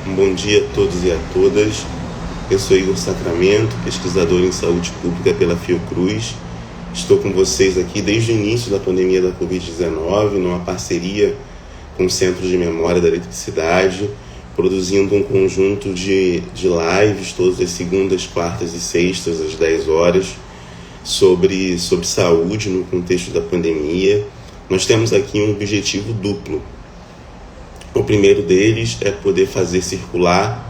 Um bom dia a todos e a todas. Eu sou Igor Sacramento, pesquisador em saúde pública pela Fiocruz. Estou com vocês aqui desde o início da pandemia da Covid-19, numa parceria com o Centro de Memória da Eletricidade, produzindo um conjunto de lives todas as segundas, quartas e sextas, às 10 horas, sobre saúde no contexto da pandemia. Nós temos aqui um objetivo duplo. O primeiro deles é poder fazer circular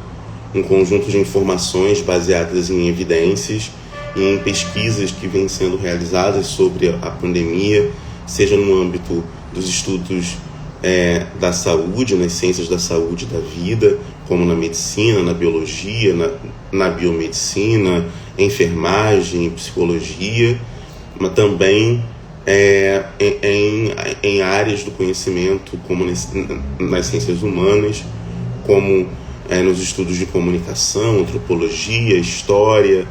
um conjunto de informações baseadas em evidências e em pesquisas que vêm sendo realizadas sobre a pandemia, seja no âmbito dos estudos da saúde, nas ciências da saúde e da vida, como na medicina, na biologia, na biomedicina, enfermagem, psicologia, mas também em áreas do conhecimento, como nas ciências humanas, como nos estudos de comunicação, antropologia, história,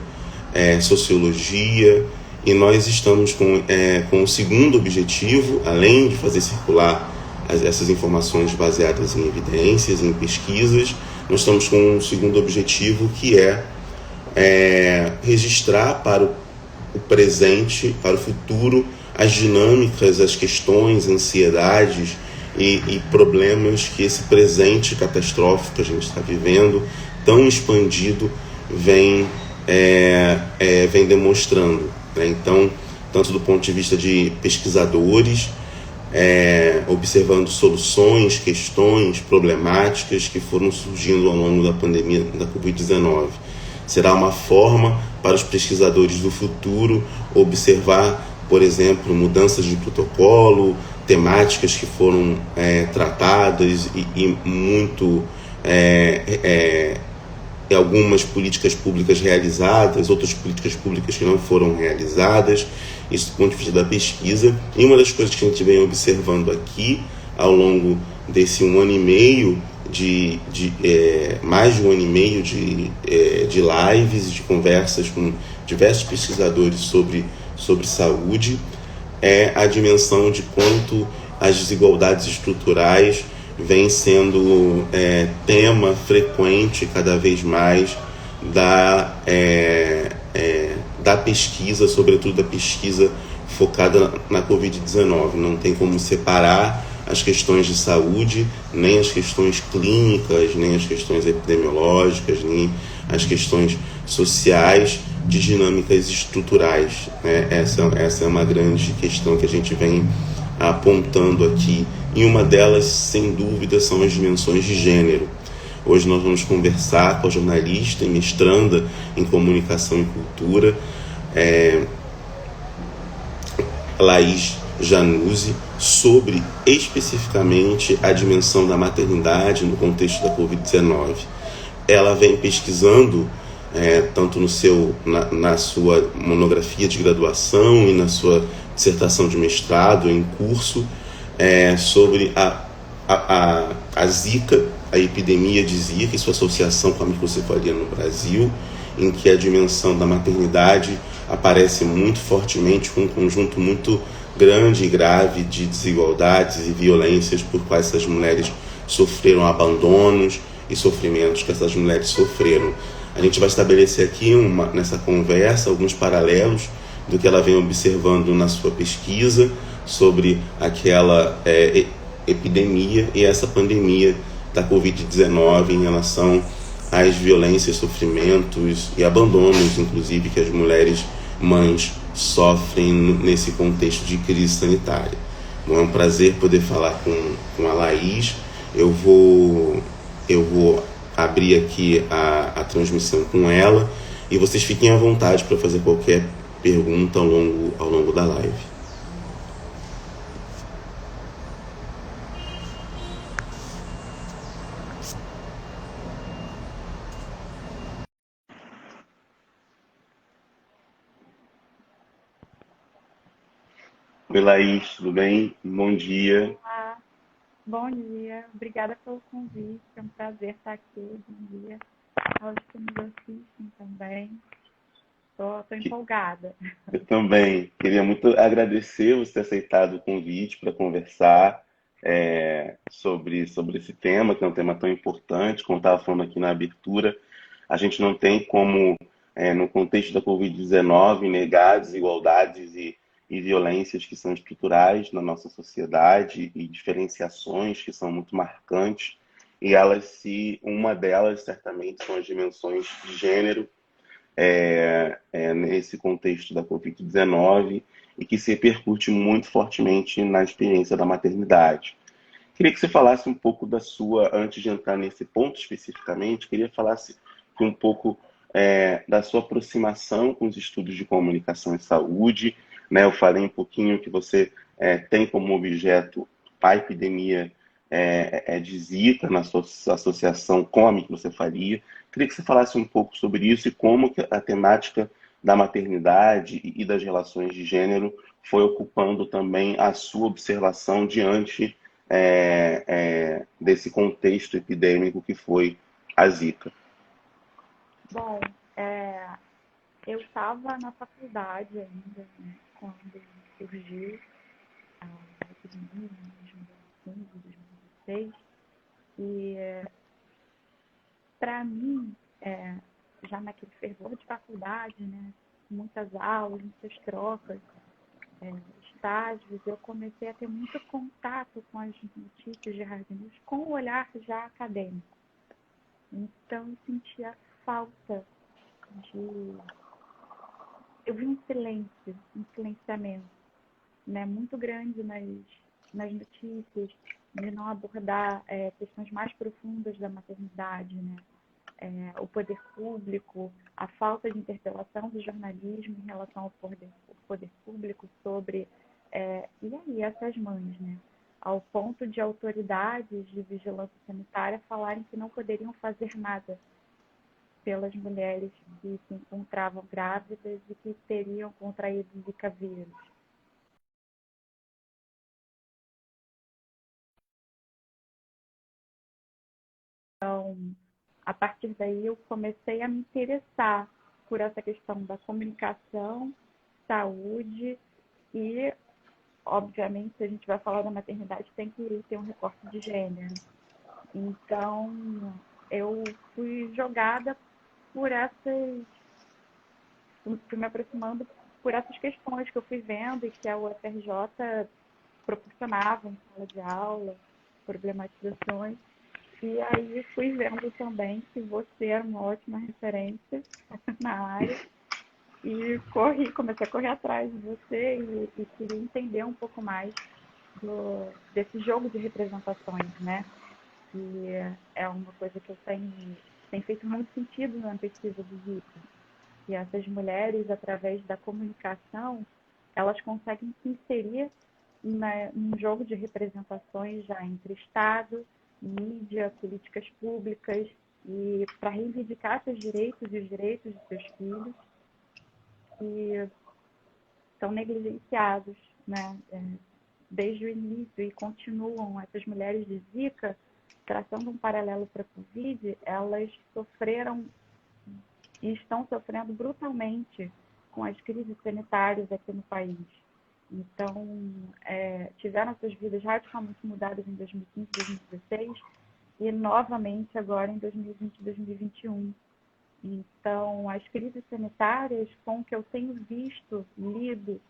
sociologia. E nós estamos com o segundo objetivo, além de fazer circular essas informações baseadas em evidências, em pesquisas, nós estamos com um segundo objetivo, que é registrar para o presente, para o futuro, as dinâmicas, as questões, ansiedades e problemas que esse presente catastrófico que a gente está vivendo, tão expandido, vem demonstrando, né? Então, tanto do ponto de vista de pesquisadores, observando soluções, questões, problemáticas que foram surgindo ao longo da pandemia da Covid-19. Será uma forma para os pesquisadores do futuro observar, por exemplo, mudanças de protocolo, temáticas que foram tratadas e algumas políticas públicas realizadas, outras políticas públicas que não foram realizadas, isso do ponto de vista da pesquisa. E uma das coisas que a gente vem observando aqui ao longo desse 1 ano e meio, mais de 1 ano e meio de lives e de conversas com diversos pesquisadores sobre saúde, é a dimensão de quanto as desigualdades estruturais vem sendo tema frequente cada vez mais da pesquisa, sobretudo da pesquisa focada na Covid-19. Não tem como separar as questões de saúde, nem as questões clínicas, nem as questões epidemiológicas, nem as questões sociais de dinâmicas estruturais, né? Essa é uma grande questão que a gente vem apontando aqui, e uma delas, sem dúvida, são as dimensões de gênero. Hoje nós vamos conversar com a jornalista e mestranda em comunicação e cultura, Laís Januzzi, sobre especificamente a dimensão da maternidade no contexto da Covid-19. Ela vem pesquisando, tanto na sua monografia de graduação e na sua dissertação de mestrado em curso, sobre a Zika, a epidemia de Zika e sua associação com a microcefalia no Brasil, em que a dimensão da maternidade aparece muito fortemente, com um conjunto muito grande e grave de desigualdades e violências por quais essas mulheres sofreram, abandonos e sofrimentos que essas mulheres sofreram. A gente vai estabelecer aqui nessa conversa alguns paralelos do que ela vem observando na sua pesquisa sobre aquela epidemia e essa pandemia da Covid-19 em relação às violências, sofrimentos e abandonos, inclusive, que as mulheres mães sofrem nesse contexto de crise sanitária. Bom, é um prazer poder falar com a Laís. Eu vou abrir aqui a transmissão com ela e vocês fiquem à vontade para fazer qualquer pergunta ao longo da live. Oi, Laís, tudo bem? Bom dia. Olá, bom dia. Obrigada pelo convite. É um prazer estar aqui. Bom dia aos que nos assistem também. Estou empolgada. Eu também queria muito agradecer você ter aceitado o convite para conversar. sobre esse tema, que é um tema tão importante. Como estava falando aqui na abertura, a gente não tem como, no contexto da Covid-19, negar desigualdades e violências que são estruturais na nossa sociedade e diferenciações que são muito marcantes. E uma delas, certamente, são as dimensões de gênero, nesse contexto da Covid-19 e que se repercute muito fortemente na experiência da maternidade. Queria que você falasse um pouco antes de entrar nesse ponto especificamente, queria que falasse um pouco da sua aproximação com os estudos de comunicação e saúde, né? Eu falei um pouquinho que você tem como objeto a epidemia de Zika na sua associação com a microcefalia. Queria que você falasse um pouco sobre isso e como que a temática da maternidade e das relações de gênero foi ocupando também a sua observação diante desse contexto epidêmico que foi a Zika. Bom, eu estava na faculdade ainda, né, quando surgiu a epidemia, em 2015, 2016, e para mim, já naquele fervor de faculdade, né, muitas aulas, muitas trocas, estágios, eu comecei a ter muito contato com as notícias de hard news com o olhar já acadêmico. Então, eu sentia falta de... Eu vi um silenciamento, né, muito grande nas notícias, de não abordar questões mais profundas da maternidade, né? O poder público, a falta de interpelação do jornalismo em relação ao poder público sobre e aí essas mães, né? Ao ponto de autoridades de vigilância sanitária falarem que não poderiam fazer nada pelas mulheres que se encontravam grávidas e que teriam contraído Zika vírus. Então, a partir daí, eu comecei a me interessar por essa questão da comunicação, saúde e, obviamente, se a gente vai falar da maternidade, tem que ter um recorte de gênero. Então, eu fui jogada por fui me aproximando por essas questões que eu fui vendo e que a UFRJ proporcionava em sala de aula, problematizações. E aí fui vendo também que você era uma ótima referência na área e comecei a correr atrás de você e queria entender um pouco mais desse jogo de representações, né? Que é uma coisa que tem feito muito sentido na pesquisa do Zika. E essas mulheres, através da comunicação, elas conseguem se inserir num jogo de representações já entre Estado, mídia, políticas públicas, e para reivindicar seus direitos e os direitos de seus filhos, que são negligenciados, né, desde o início e continuam. Essas mulheres de Zika, traçando um paralelo para a Covid, elas sofreram e estão sofrendo brutalmente com as crises sanitárias aqui no país. Então, tiveram suas vidas radicalmente mudadas em 2015, 2016 e novamente agora em 2020 e 2021. Então, as crises sanitárias, com o que eu tenho visto, lido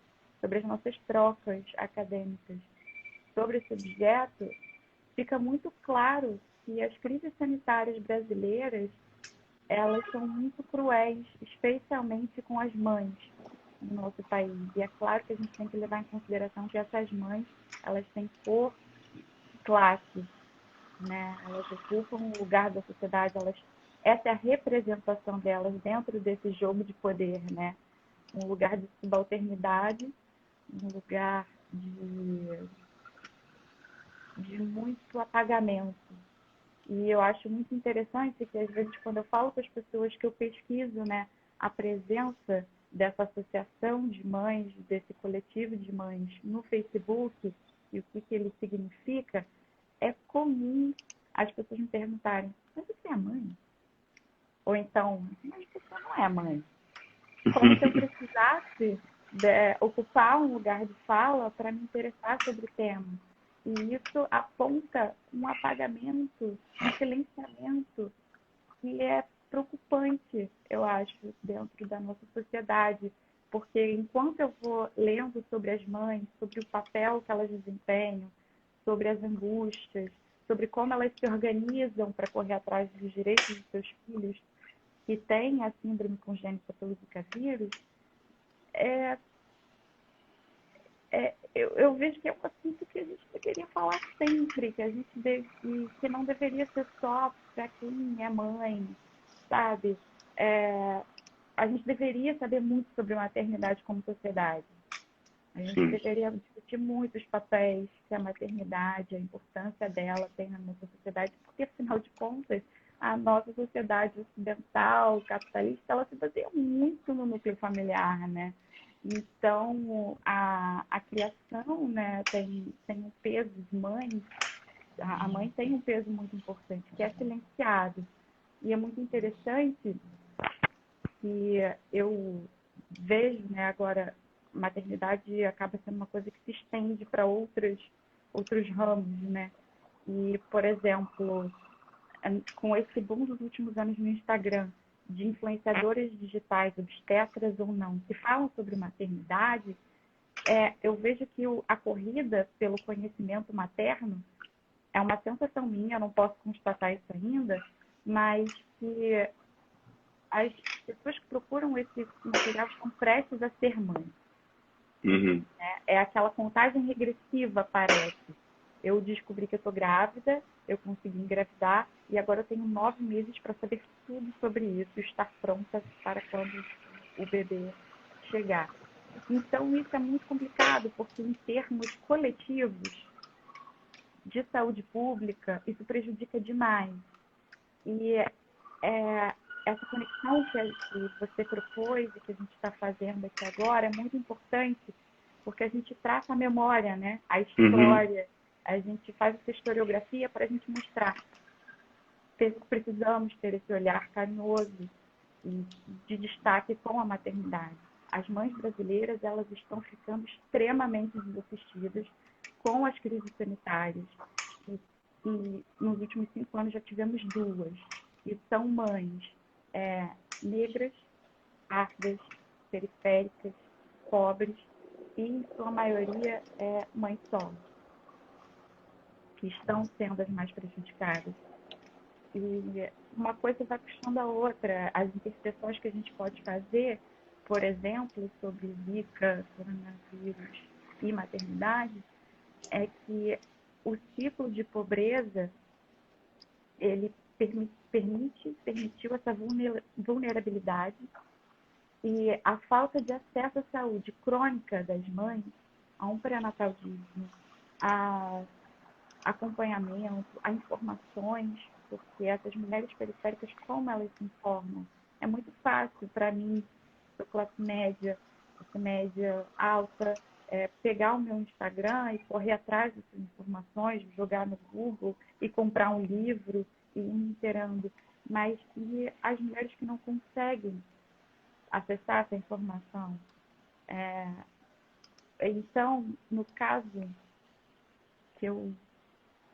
sobre as nossas trocas acadêmicas sobre esse objeto, fica muito claro que as crises sanitárias brasileiras, elas são muito cruéis, especialmente com as mães no nosso país. E é claro que a gente tem que levar em consideração que essas mães, elas têm cor, classe, né? Elas ocupam um lugar da sociedade, essa é a representação delas dentro desse jogo de poder, né? Um lugar de subalternidade, um lugar de muito apagamento. E eu acho muito interessante que, às vezes, quando eu falo com as pessoas que eu pesquiso, né, a presença dessa associação de mães, desse coletivo de mães no Facebook e o que ele significa, é comum as pessoas me perguntarem: mas você é mãe? Ou então, mas você não é mãe? Como se eu precisasse ocupar um lugar de fala para me interessar sobre o tema. E isso aponta um apagamento, um silenciamento que é preocupante, eu acho, dentro da nossa sociedade. Porque enquanto eu vou lendo sobre as mães, sobre o papel que elas desempenham, sobre as angústias, sobre como elas se organizam para correr atrás dos direitos dos seus filhos que têm a síndrome congênita pelo Zika vírus, eu vejo que é um assunto que a gente deveria falar sempre, que não deveria ser só para quem é mãe, sabe? A gente deveria saber muito sobre maternidade como sociedade. A gente Sim. deveria discutir muito os papéis que a maternidade, a importância dela tem na nossa sociedade, porque, afinal de contas, a nossa sociedade ocidental, capitalista, ela se baseia muito no núcleo familiar, né? Então, a criação, né, tem um peso de mãe, a mãe tem um peso muito importante, que é silenciado. E é muito interessante que eu vejo, né, agora, maternidade acaba sendo uma coisa que se estende para outros ramos, né? E, por exemplo, com esse boom dos últimos anos no Instagram, de influenciadoras digitais, obstetras ou não, que falam sobre maternidade, eu vejo que a corrida pelo conhecimento materno é uma sensação minha, eu não posso constatar isso ainda, mas que as pessoas que procuram esse material estão prestes a ser mães. Uhum. É aquela contagem regressiva, parece. Eu descobri que eu estou grávida, eu consegui engravidar e agora eu tenho 9 meses para saber tudo sobre isso e estar pronta para quando o bebê chegar. Então, isso é muito complicado, porque em termos coletivos de saúde pública, isso prejudica demais. E essa conexão que você propôs e que a gente está fazendo aqui agora é muito importante, porque a gente trata a memória, né? A história, a gente faz essa historiografia para a gente mostrar que precisamos ter esse olhar carinhoso e de destaque com a maternidade. As mães brasileiras, elas estão ficando extremamente desassistidas com as crises sanitárias. E nos últimos 5 anos já tivemos 2. E são mães negras, pardas, periféricas, pobres e, em sua maioria, mães solo, que estão sendo as mais prejudicadas. E uma coisa vai puxando a outra. As interseções que a gente pode fazer, por exemplo, sobre Zika, coronavírus e maternidade, é que o ciclo de pobreza, ele permitiu essa vulnerabilidade e a falta de acesso à saúde crônica das mães, a um pré-natalismo, a acompanhamento, a informações, porque essas mulheres periféricas, como elas se informam? É muito fácil para mim, sou classe média alta, pegar o meu Instagram e correr atrás dessas informações, jogar no Google e comprar um livro e ir me inteirando. Mas e as mulheres que não conseguem acessar essa informação? Então, no caso que eu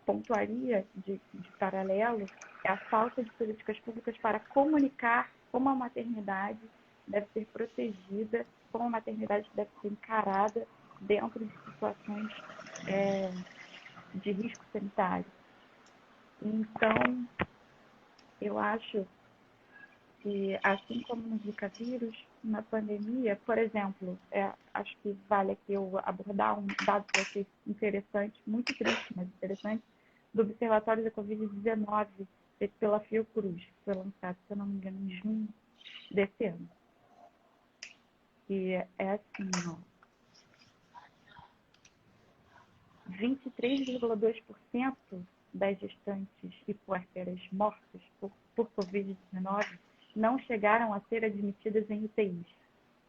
pontuaria de paralelo, é a falta de políticas públicas para comunicar como a maternidade deve ser protegida, como a maternidade deve ser encarada dentro de situações de risco sanitário. Então, eu acho que, assim como no Zika vírus, na pandemia, por exemplo, acho que vale aqui eu abordar um dado que eu achei interessante, muito triste, mas interessante, do Observatório da Covid-19, feito pela Fiocruz, que foi lançado, se eu não me engano, em junho desse ano. E é assim, ó, 23,2% das gestantes e puérperas mortas por Covid-19 não chegaram a ser admitidas em UTIs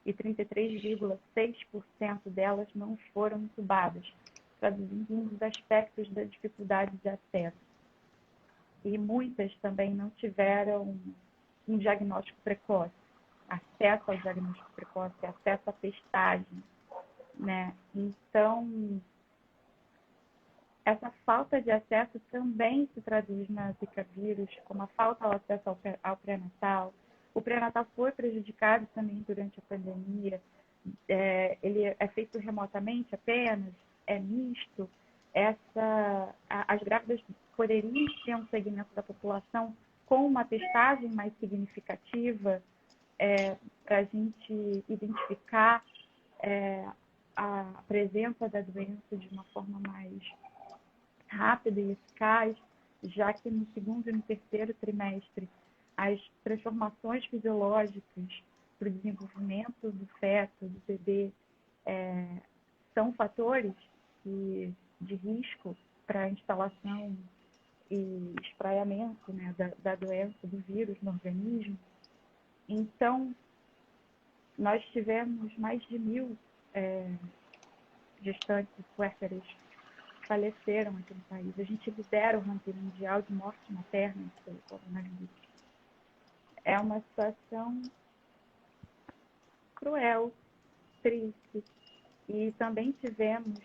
e 33,6% delas não foram intubadas, traduzindo um dos aspectos da dificuldade de acesso. E muitas também não tiveram um diagnóstico precoce, acesso ao diagnóstico precoce, acesso à testagem, né? Então, essa falta de acesso também se traduz na Zika vírus, como a falta ao acesso ao pré-natal. O pré-natal foi prejudicado também durante a pandemia. Ele é feito remotamente apenas, é misto. As grávidas poderiam ter um segmento da população com uma testagem mais significativa para a gente identificar a presença da doença de uma forma mais rápida e eficaz, já que no segundo e no terceiro trimestre as transformações fisiológicas para o desenvolvimento do feto, do bebê, são fatores de risco para a instalação e espraiamento, né, da doença, do vírus no organismo. Então, nós tivemos mais de 1.000 gestantes e puérperas que faleceram aqui no país. A gente lidera o ranking mundial de morte materna pelo coronavírus. É uma situação cruel, triste. E também tivemos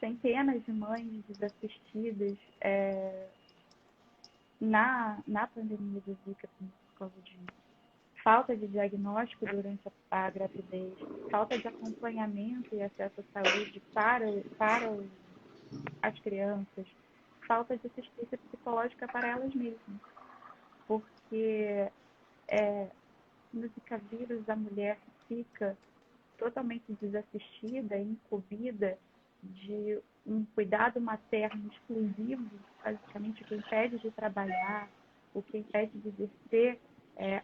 centenas de mães desassistidas na pandemia do Zika por causa de falta de diagnóstico durante a gravidez, falta de acompanhamento e acesso à saúde para as crianças, falta de assistência psicológica para elas mesmas. Porque no Zika vírus a mulher fica totalmente desassistida e incumbida de um cuidado materno exclusivo, basicamente o que impede de trabalhar, o que impede de exercer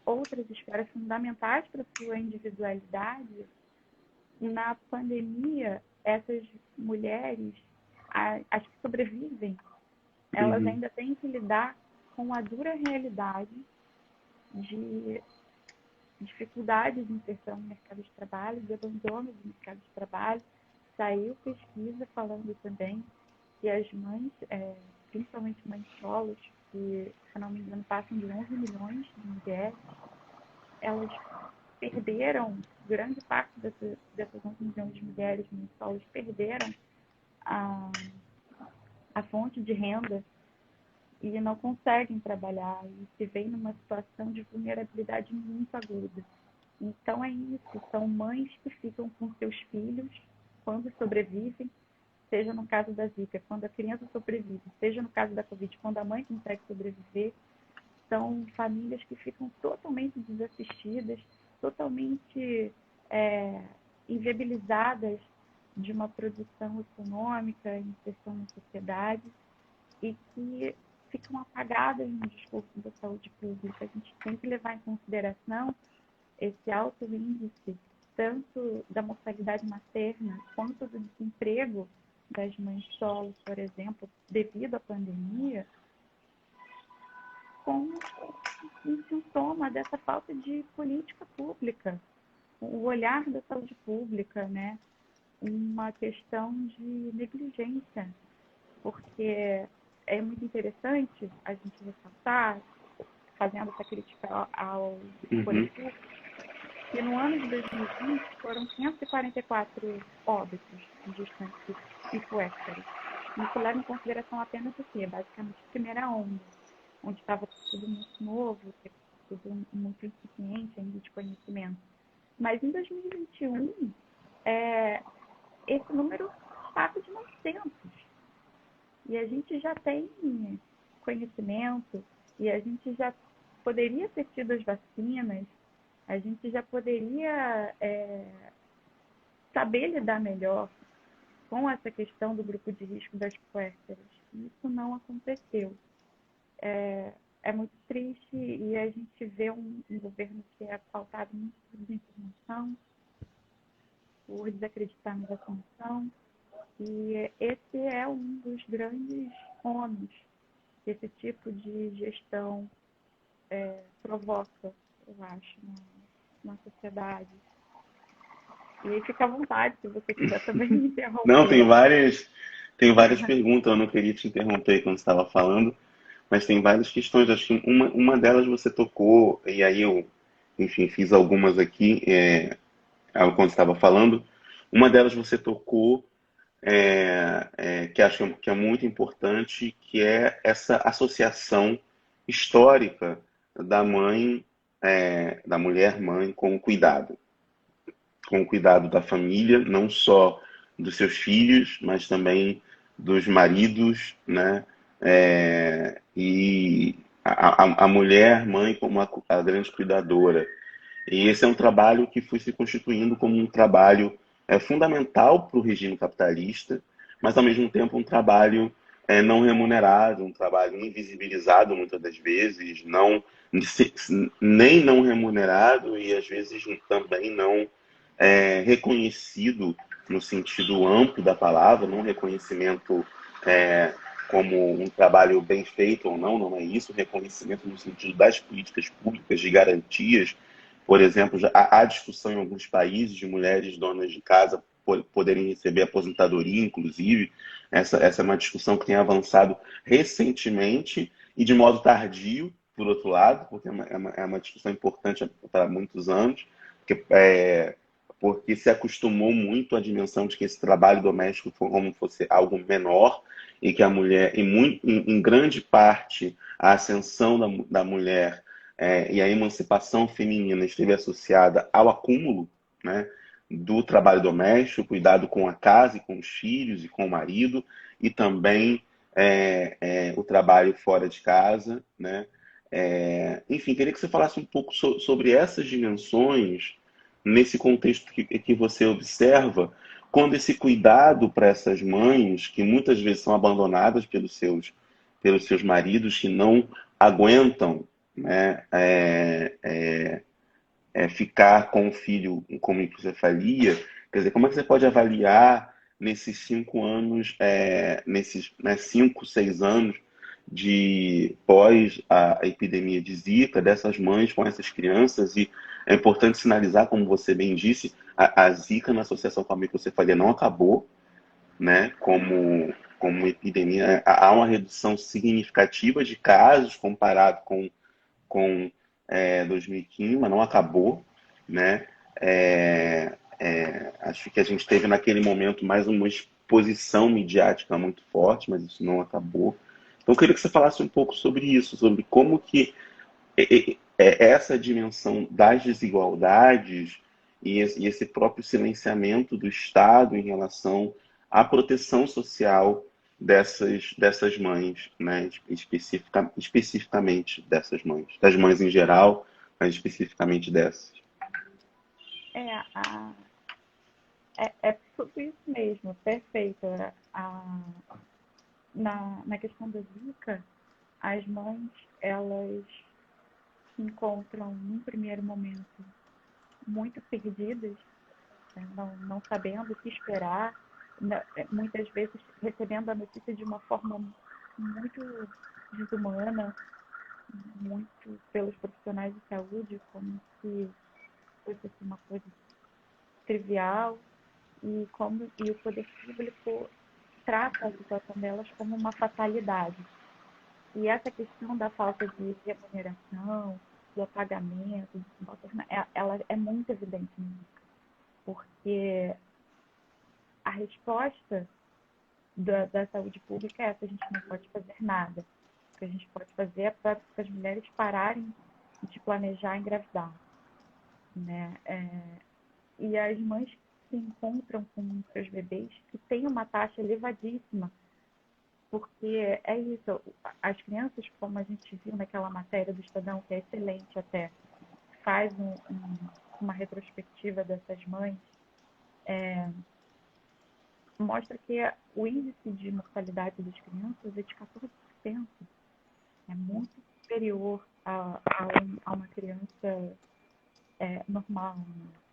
outras esferas fundamentais para a sua individualidade. Na pandemia, essas mulheres, as que sobrevivem, elas ainda têm que lidar com a dura realidade de dificuldades de inserção no mercado de trabalho, de abandono do mercado de trabalho. Saiu pesquisa falando também que as mães, principalmente mães solos, que, se não me engano, passam de 11 milhões de mulheres, elas perderam, grande parte dessas 11 milhões de mulheres mães solos perderam a fonte de renda e não conseguem trabalhar e se veem numa situação de vulnerabilidade muito aguda. Então é isso, são mães que ficam com seus filhos quando sobrevivem, seja no caso da Zika, quando a criança sobrevive, seja no caso da Covid, quando a mãe consegue sobreviver. São famílias que ficam totalmente desassistidas, totalmente inviabilizadas de uma produção econômica, inserção na sociedade, e que ficam apagadas no discurso da saúde pública. A gente tem que levar em consideração esse alto índice, tanto da mortalidade materna, quanto do desemprego das mães solos, por exemplo, devido à pandemia, como um sintoma dessa falta de política pública, o olhar da saúde pública, né? Uma questão de negligência, porque é muito interessante a gente ressaltar, fazendo essa crítica ao coletivo, que no ano de 2020 foram 544 óbitos de gestantes e puérperas. Isso leva em consideração apenas o quê? Basicamente a primeira onda, onde estava tudo muito novo, tudo muito incipiente ainda de conhecimento. Mas em 2021, esse número passa de 900. E a gente já tem conhecimento, e a gente já poderia ter tido as vacinas, a gente já poderia saber lidar melhor com essa questão do grupo de risco das puérperas. Isso não aconteceu. É muito triste e a gente vê um governo que é pautado muito por desinformação, por desacreditar na vacinação. E esse é um dos grandes ônus que esse tipo de gestão provoca, eu acho, na sociedade. E aí fica à vontade, se você quiser também me interromper. Não, tem várias perguntas, eu não queria te interromper quando você estava falando, mas tem várias questões. Acho que uma delas você tocou, e aí eu, enfim, fiz algumas aqui quando estava falando. Uma delas você tocou que acho que é muito importante, que é essa associação histórica da mãe, da mulher mãe com o cuidado da família, não só dos seus filhos, mas também dos maridos, né? E a mulher mãe como a grande cuidadora. E esse é um trabalho que foi se constituindo como um trabalho fundamental para o regime capitalista, mas ao mesmo tempo um trabalho não remunerado, um trabalho invisibilizado muitas das vezes, nem não remunerado e às vezes também não reconhecido no sentido amplo da palavra, não reconhecimento é, como um trabalho bem feito ou não, não é isso, reconhecimento no sentido das políticas públicas, de garantias. Por exemplo, já há discussão em alguns países de mulheres donas de casa poderem receber aposentadoria, inclusive. Essa é uma discussão que tem avançado recentemente e de modo tardio, por outro lado, porque é uma discussão importante para muitos anos, porque se acostumou muito à dimensão de que esse trabalho doméstico como fosse algo menor e que a mulher, em grande parte, a ascensão da mulher e a emancipação feminina esteve associada ao acúmulo, né, do trabalho doméstico, cuidado com a casa e com os filhos e com o marido, e também o trabalho fora de casa, né? Enfim, queria que você falasse um pouco sobre essas dimensões nesse contexto que você observa, quando esse cuidado para essas mães, que muitas vezes são abandonadas pelos seus maridos, que não aguentam, né, ficar com o filho com microcefalia, quer dizer, como é que você pode avaliar nesses 5 anos, nesses 5, 6 anos de pós a epidemia de Zika, dessas mães com essas crianças, e é importante sinalizar, como você bem disse, a Zika na associação com a microcefalia não acabou, né, como epidemia, há uma redução significativa de casos comparado com 2015, mas não acabou, né? Acho que a gente teve naquele momento mais uma exposição midiática muito forte, mas isso não acabou. Então eu queria que você falasse um pouco sobre isso, sobre como que essa dimensão das desigualdades e esse próprio silenciamento do Estado em relação à proteção social dessas mães, né? Especificamente dessas mães, das mães em geral, mas especificamente dessas. É, é tudo isso mesmo, perfeito. Na questão da Zika, as mães, elas se encontram, num primeiro momento, muito perdidas, né? Não sabendo o que esperar, muitas vezes recebendo a notícia de uma forma muito desumana, muito pelos profissionais de saúde, como se fosse uma coisa trivial, e o poder público trata a situação delas como uma fatalidade. E essa questão da falta de remuneração, do apagamento, ela é muito evidente, porque a resposta da saúde pública é essa: a gente não pode fazer nada. O que a gente pode fazer é para as mulheres pararem de planejar engravidar, né? E as mães se encontram com seus bebês que têm uma taxa elevadíssima, porque é isso, as crianças, como a gente viu naquela matéria do Estadão, que é excelente até, faz uma retrospectiva dessas mães, mostra que o índice de mortalidade das crianças é de 14%. É muito superior a uma criança normal,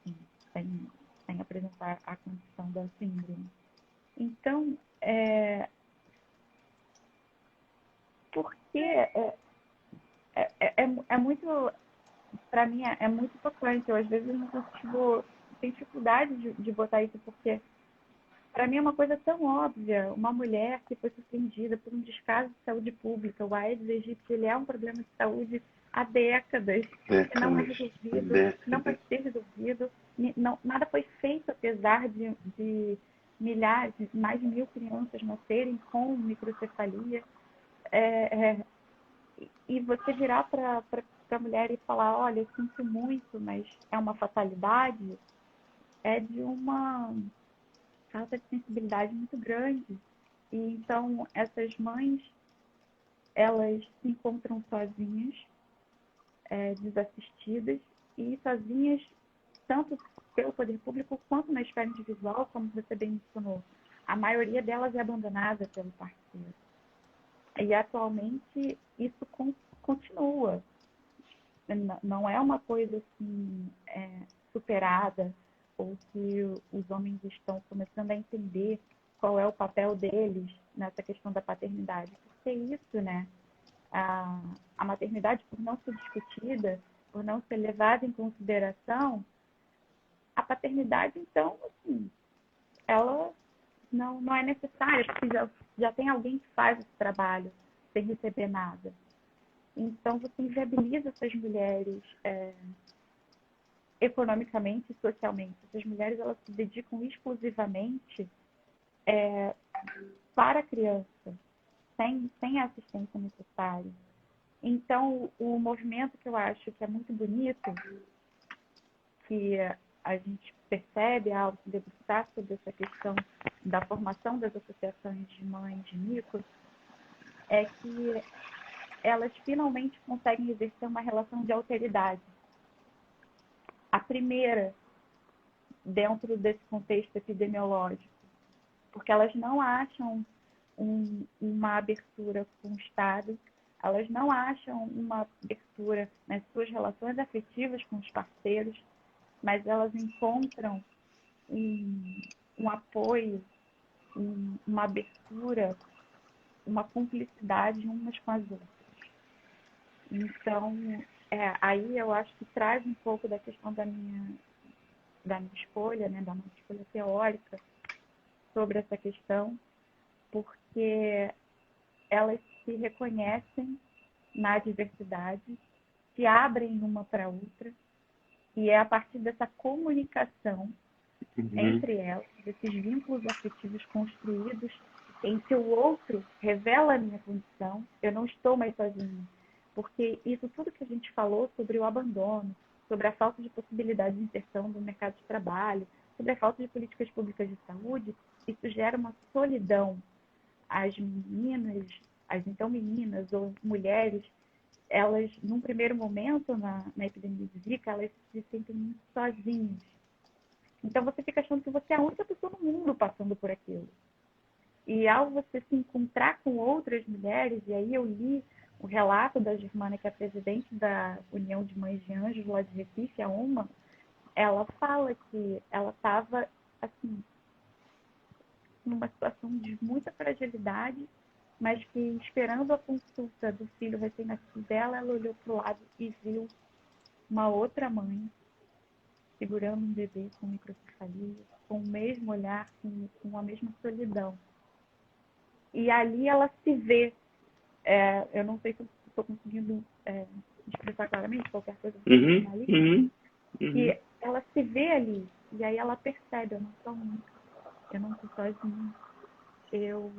né? Assim, sem apresentar a condição da síndrome. Então, porque é muito, para mim, é muito tocante. Eu, às vezes, não consigo, tenho dificuldade de botar isso, porque para mim é uma coisa tão óbvia. Uma mulher que foi surpreendida por um descaso de saúde pública. O Aedes aegypti, ele é um problema de saúde há décadas, que não é resolvido, não vai ser resolvido, nada foi feito, apesar de milhares, mais de 1.000 crianças nascerem com microcefalia, e você virar para a mulher e falar, olha, eu sinto muito, mas é uma fatalidade, é de uma falta de sensibilidade muito grande. E então essas mães, elas se encontram sozinhas, desassistidas e sozinhas, tanto pelo poder público quanto na esfera individual, como você bem mencionou. A maioria delas é abandonada pelo parceiro. E atualmente isso continua. Não é uma coisa assim superada, ou que os homens estão começando a entender qual é o papel deles nessa questão da paternidade. Porque é isso, né? A maternidade, por não ser discutida, por não ser levada em consideração, a paternidade, então, assim, ela não é necessária, porque já tem alguém que faz esse trabalho sem receber nada. Então, você inviabiliza essas mulheres economicamente e socialmente. Essas mulheres, elas se dedicam exclusivamente para a criança, sem a assistência necessária. Então, o movimento que eu acho que é muito bonito, que a gente percebe ao se debruçar sobre essa questão da formação das associações de mães de micro, é que elas finalmente conseguem exercer uma relação de alteridade. A primeira, dentro desse contexto epidemiológico, porque elas não acham uma abertura com o Estado, elas não acham uma abertura nas suas relações afetivas com os parceiros, mas elas encontram um apoio, uma abertura, uma cumplicidade umas com as outras. Então, aí eu acho que traz um pouco da questão da minha escolha, né, da minha escolha teórica sobre essa questão, porque elas se reconhecem na diversidade, se abrem uma para a outra, e é a partir dessa comunicação entre elas, desses vínculos afetivos construídos, em que o outro revela a minha condição, eu não estou mais sozinha. Porque isso tudo que a gente falou sobre o abandono, sobre a falta de possibilidade de inserção no mercado de trabalho, sobre a falta de políticas públicas de saúde, isso gera uma solidão. As meninas, as então meninas ou mulheres, elas, num primeiro momento na epidemia de Zika, elas se sentem muito sozinhas. Então você fica achando que você é a única pessoa no mundo passando por aquilo. E ao você se encontrar com outras mulheres, e aí eu li o relato da Germana, que é a presidente da União de Mães de Anjos lá de Recife, a UMA, ela fala que ela estava, assim, numa situação de muita fragilidade, mas que esperando a consulta do filho recém-nascido dela, ela olhou para o lado e viu uma outra mãe segurando um bebê com microcefalia, com o mesmo olhar, com a mesma solidão. E ali ela se vê. Eu não sei se estou conseguindo expressar claramente qualquer coisa ali. E ela se vê ali, e aí ela percebe, eu não sou única, eu não estou sozinha, eu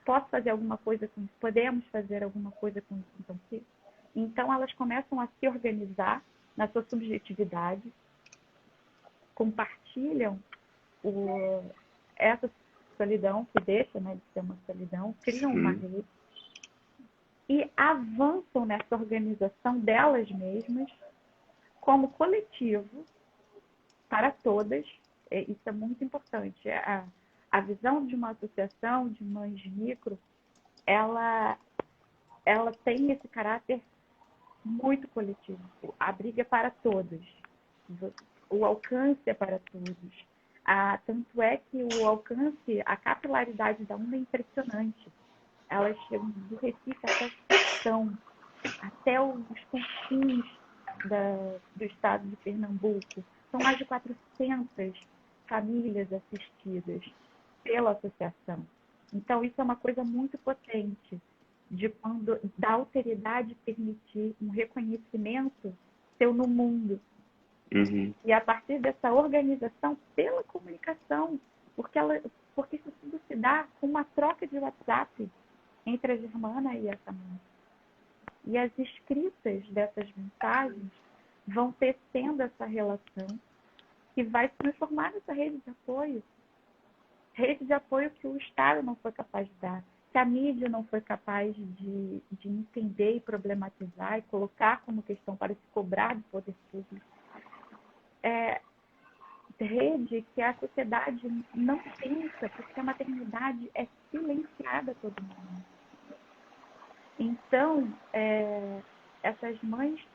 posso fazer alguma coisa com isso, podemos fazer alguma coisa com isso. Então elas começam a se organizar na sua subjetividade, compartilham essa solidão que deixa, né, de ser uma solidão, criam uma rede e avançam nessa organização delas mesmas como coletivo para todas. Isso é muito importante. A visão de uma associação de mães de micro, ela tem esse caráter muito coletivo. A briga é para todos. O alcance é para todos. Tanto é que o alcance, a capilaridade da UMA é impressionante. Elas chegam do Recife até Sertão, até os confins do estado de Pernambuco. São mais de 400 famílias assistidas pela associação. Então, isso é uma coisa muito potente, de quando da alteridade permitir um reconhecimento seu no mundo. E a partir dessa organização pela comunicação, Porque, porque isso tudo se dá com uma troca de WhatsApp entre a Germana e essa mãe. E as escritas dessas mensagens vão tecendo essa relação que vai se transformar nessa rede de apoio. Rede de apoio que o Estado não foi capaz de dar, que a mídia não foi capaz de entender e problematizar e colocar como questão para se cobrar do poder público. Rede que a sociedade não pensa, porque a maternidade é silenciada a todo mundo. Então, essas mães,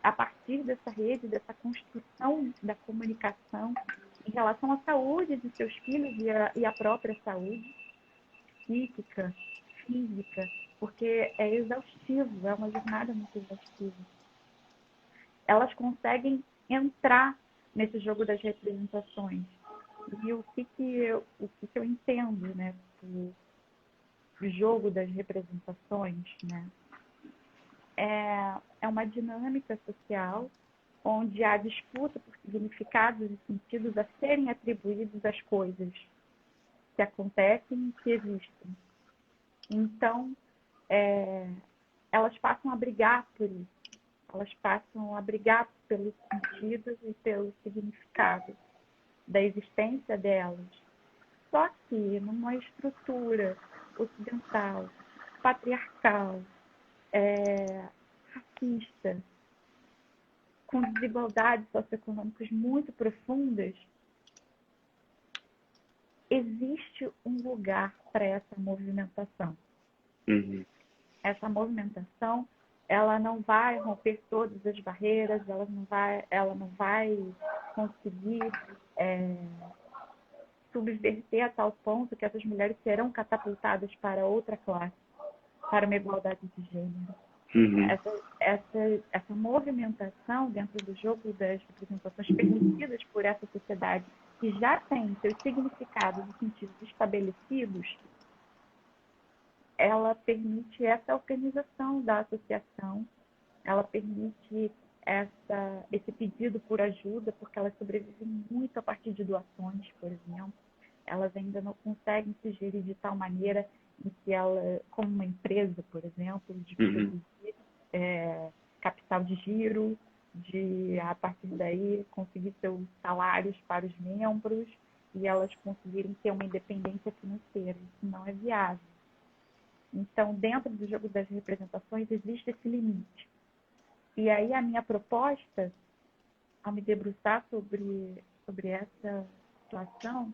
a partir dessa rede, dessa construção da comunicação em relação à saúde de seus filhos e a própria saúde psíquica, física, porque é exaustivo, é uma jornada muito exaustiva. Elas conseguem entrar nesse jogo das representações. E o que eu entendo, né, o jogo das representações, né, é uma dinâmica social onde há disputa por significados e sentidos a serem atribuídos às coisas que acontecem e que existem. Então, elas passam a brigar por isso. Elas passam a brigar pelos sentidos e pelos significados da existência delas. Só que numa estrutura ocidental, patriarcal, racista, com desigualdades socioeconômicas muito profundas, existe um lugar para essa movimentação. Uhum. Essa movimentação, ela não vai romper todas as barreiras, ela não vai conseguir subverter a tal ponto que essas mulheres serão catapultadas para outra classe, para uma igualdade de gênero. Uhum. Essa movimentação dentro do jogo das representações permitidas por essa sociedade que já tem seus significados e sentidos estabelecidos, ela permite essa organização da associação, ela permite esse pedido por ajuda, porque elas sobrevivem muito a partir de doações, por exemplo. Elas ainda não conseguem se gerir de tal maneira em que ela, como uma empresa, por exemplo, de produzir capital de giro, de, a partir daí, conseguir seus salários para os membros e elas conseguirem ter uma independência financeira. Isso não é viável. Então, dentro do jogo das representações, existe esse limite. E aí, a minha proposta, ao me debruçar sobre essa situação,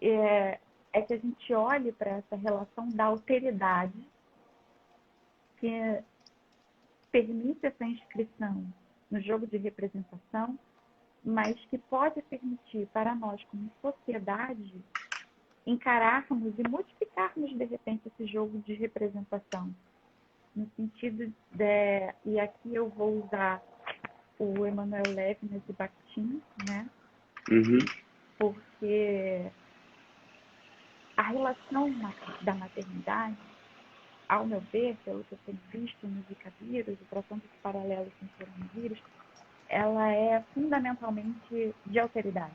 é que a gente olhe para essa relação da alteridade que permite essa inscrição no jogo de representação, mas que pode permitir para nós, como sociedade, encararmos e modificarmos, de repente, esse jogo de representação. No sentido de... E aqui eu vou usar o Emmanuel Levinas de Bakhtin, né? Uhum. Porque a relação da maternidade, ao meu ver, pelo que eu tenho visto no Zika vírus, e traçando esse paralelo com o coronavírus, ela é fundamentalmente de alteridade.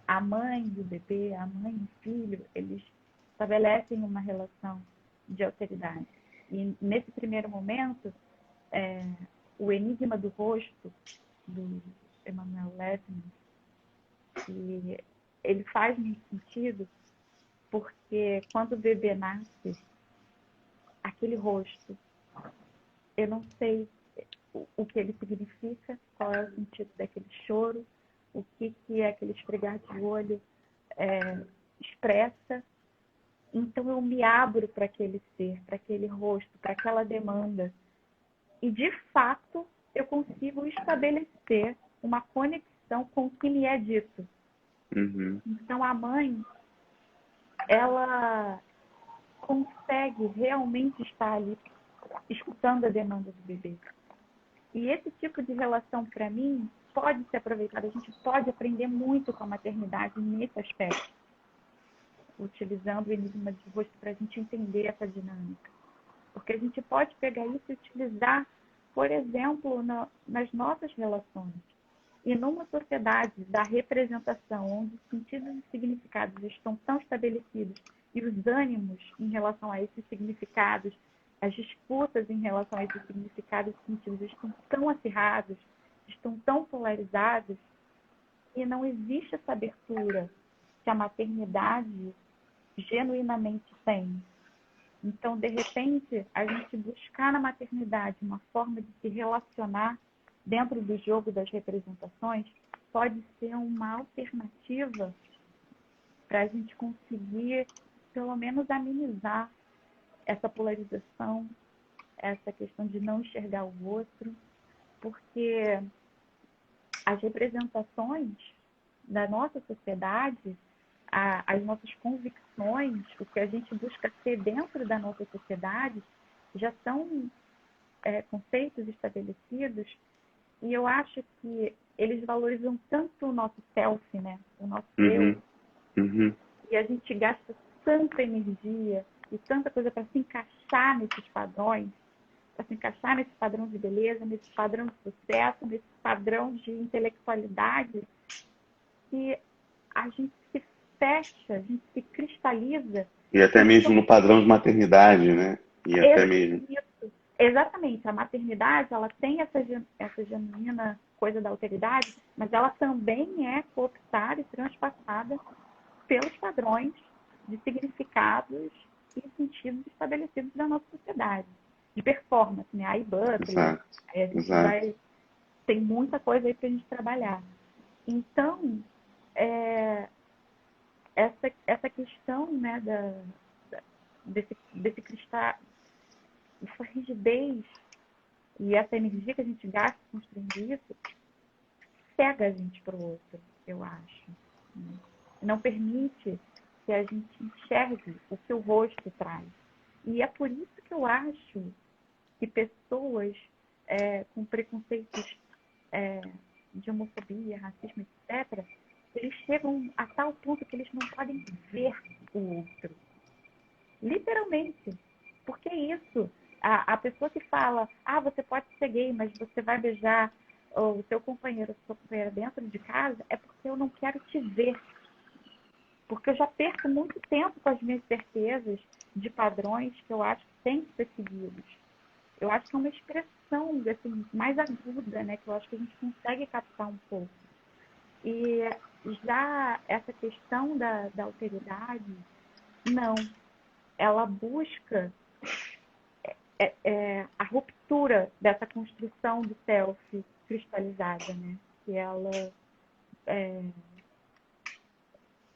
A mãe e o bebê, a mãe e o filho, eles estabelecem uma relação de alteridade. E nesse primeiro momento, o enigma do rosto, do Emmanuel Levinas, que ele faz muito sentido, porque quando o bebê nasce, aquele rosto, eu não sei o que ele significa, qual é o sentido daquele choro, o que é aquele esfregar de olho expressa. Então eu me abro para aquele ser, para aquele rosto, para aquela demanda. E de fato eu consigo estabelecer uma conexão com o que me é dito. Uhum. Então a mãe, ela consegue realmente estar ali escutando a demanda do bebê. E esse tipo de relação, para mim, pode ser aproveitado. A gente pode aprender muito com a maternidade nesse aspecto, utilizando o enigma de rosto para a gente entender essa dinâmica. Porque a gente pode pegar isso e utilizar, por exemplo, nas nossas relações. E numa sociedade da representação, onde os sentidos e significados estão tão estabelecidos e os ânimos em relação a esses significados, as disputas em relação a esses significados e sentidos estão tão acirrados, estão tão polarizados, e não existe essa abertura que a maternidade genuinamente tem. Então, de repente, a gente buscar na maternidade uma forma de se relacionar dentro do jogo das representações pode ser uma alternativa para a gente conseguir, pelo menos, amenizar essa polarização, essa questão de não enxergar o outro, porque as representações da nossa sociedade, as nossas convicções, o que a gente busca ser dentro da nossa sociedade, já são conceitos estabelecidos, e eu acho que eles valorizam tanto o nosso self, né? O nosso eu, e a gente gasta tanta energia e tanta coisa para se encaixar nesses padrões, para se encaixar nesse padrão de beleza, nesse padrão de sucesso, nesse padrão de intelectualidade, que a gente se fecha, a gente se cristaliza. E até mesmo no padrão de maternidade, né? E até mesmo. Isso. Exatamente. A maternidade, ela tem essa genuína coisa da alteridade, mas ela também é cooptada e transpassada pelos padrões de significados e sentidos estabelecidos da nossa sociedade. De performance, né? Aí Butler, aí a gente tem muita coisa aí para a gente trabalhar. Então, essa questão, né, desse cristal, essa rigidez e essa energia que a gente gasta construindo isso, cega a gente para o outro, eu acho. Né? Não permite que a gente enxergue o que o rosto traz. E é por isso que eu acho que pessoas com preconceitos de homofobia, racismo, etc., eles chegam a tal ponto que eles não podem ver o outro. Literalmente. Porque é isso. A pessoa que fala, você pode ser gay, mas você vai beijar o seu companheiro ou sua companheira dentro de casa, é porque eu não quero te ver. Porque eu já perco muito tempo com as minhas certezas de padrões que eu acho que têm que ser seguidos. Eu acho que é uma expressão assim, mais aguda, né, que eu acho que a gente consegue captar um pouco. E já essa questão da alteridade, não. Ela busca a ruptura dessa construção do self cristalizada, né? Que ela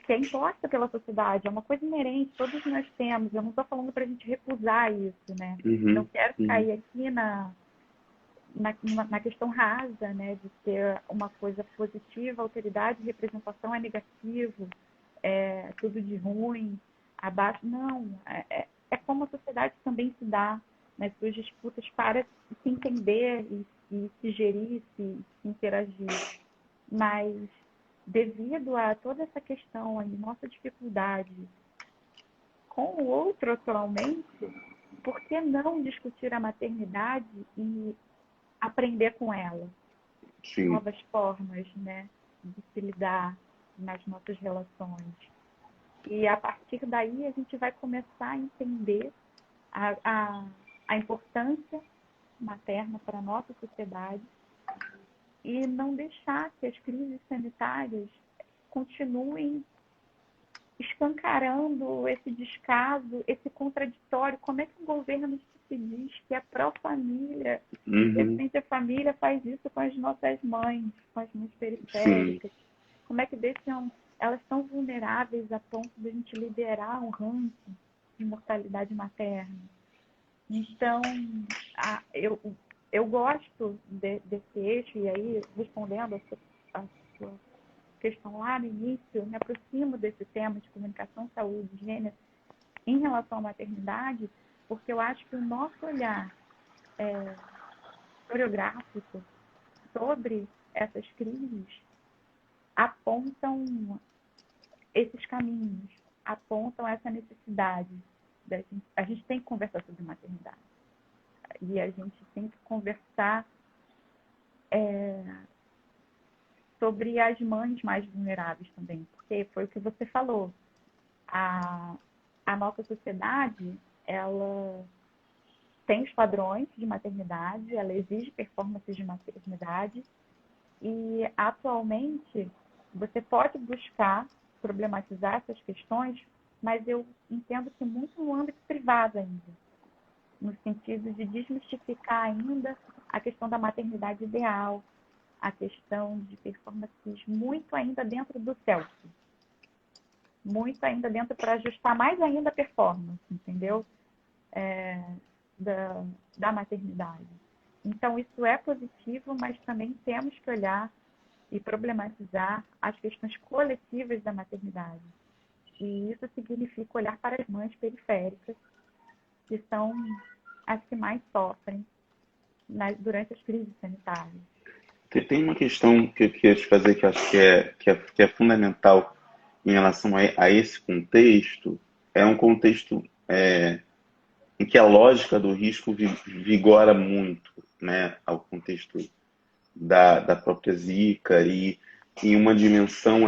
que é imposta pela sociedade, é uma coisa inerente, todos nós temos. Eu não estou falando para a gente recusar isso, né? Não quero cair aqui na questão rasa, né? De ter uma coisa positiva, autoridade, representação é negativo, é tudo de ruim, abaixo. Não, é como a sociedade também se dá nas suas disputas para se entender e se gerir, se interagir. Mas, devido a toda essa questão, a nossa dificuldade com o outro atualmente, por que não discutir a maternidade e aprender com ela? Sim. Novas formas, né, de se lidar nas nossas relações. E a partir daí a gente vai começar a entender a importância materna para a nossa sociedade e não deixar que as crises sanitárias continuem escancarando esse descaso, esse contraditório. Como é que o governo se diz que é pró-família, defende a família, faz isso com as nossas mães, com as mães periféricas? Como é que deixam elas tão vulneráveis a ponto de a gente liderar um ranking de mortalidade materna? Então, eu gosto desse eixo, e aí, respondendo a sua questão lá no início, me aproximo desse tema de comunicação, saúde, gênero, em relação à maternidade, porque eu acho que o nosso olhar historiográfico sobre essas crises apontam esses caminhos, apontam essa necessidade. A gente tem que conversar sobre maternidade. E a gente tem que conversar sobre as mães mais vulneráveis também, porque foi o que você falou. A nossa sociedade, ela tem os padrões de maternidade, ela exige performances de maternidade e, atualmente, você pode buscar problematizar essas questões, mas eu entendo que muito no âmbito privado ainda, no sentido de desmistificar ainda a questão da maternidade ideal, a questão de performances muito ainda dentro do self, muito ainda dentro para ajustar mais ainda a performance, entendeu? Da maternidade. Então, isso é positivo, mas também temos que olhar e problematizar as questões coletivas da maternidade. E isso significa olhar para as mães periféricas, que são as que mais sofrem durante as crises sanitárias. Tem uma questão que eu queria te fazer que eu acho que é fundamental em relação a esse contexto. É um contexto em que a lógica do risco vigora muito, né, ao contexto da própria Zika e uma dimensão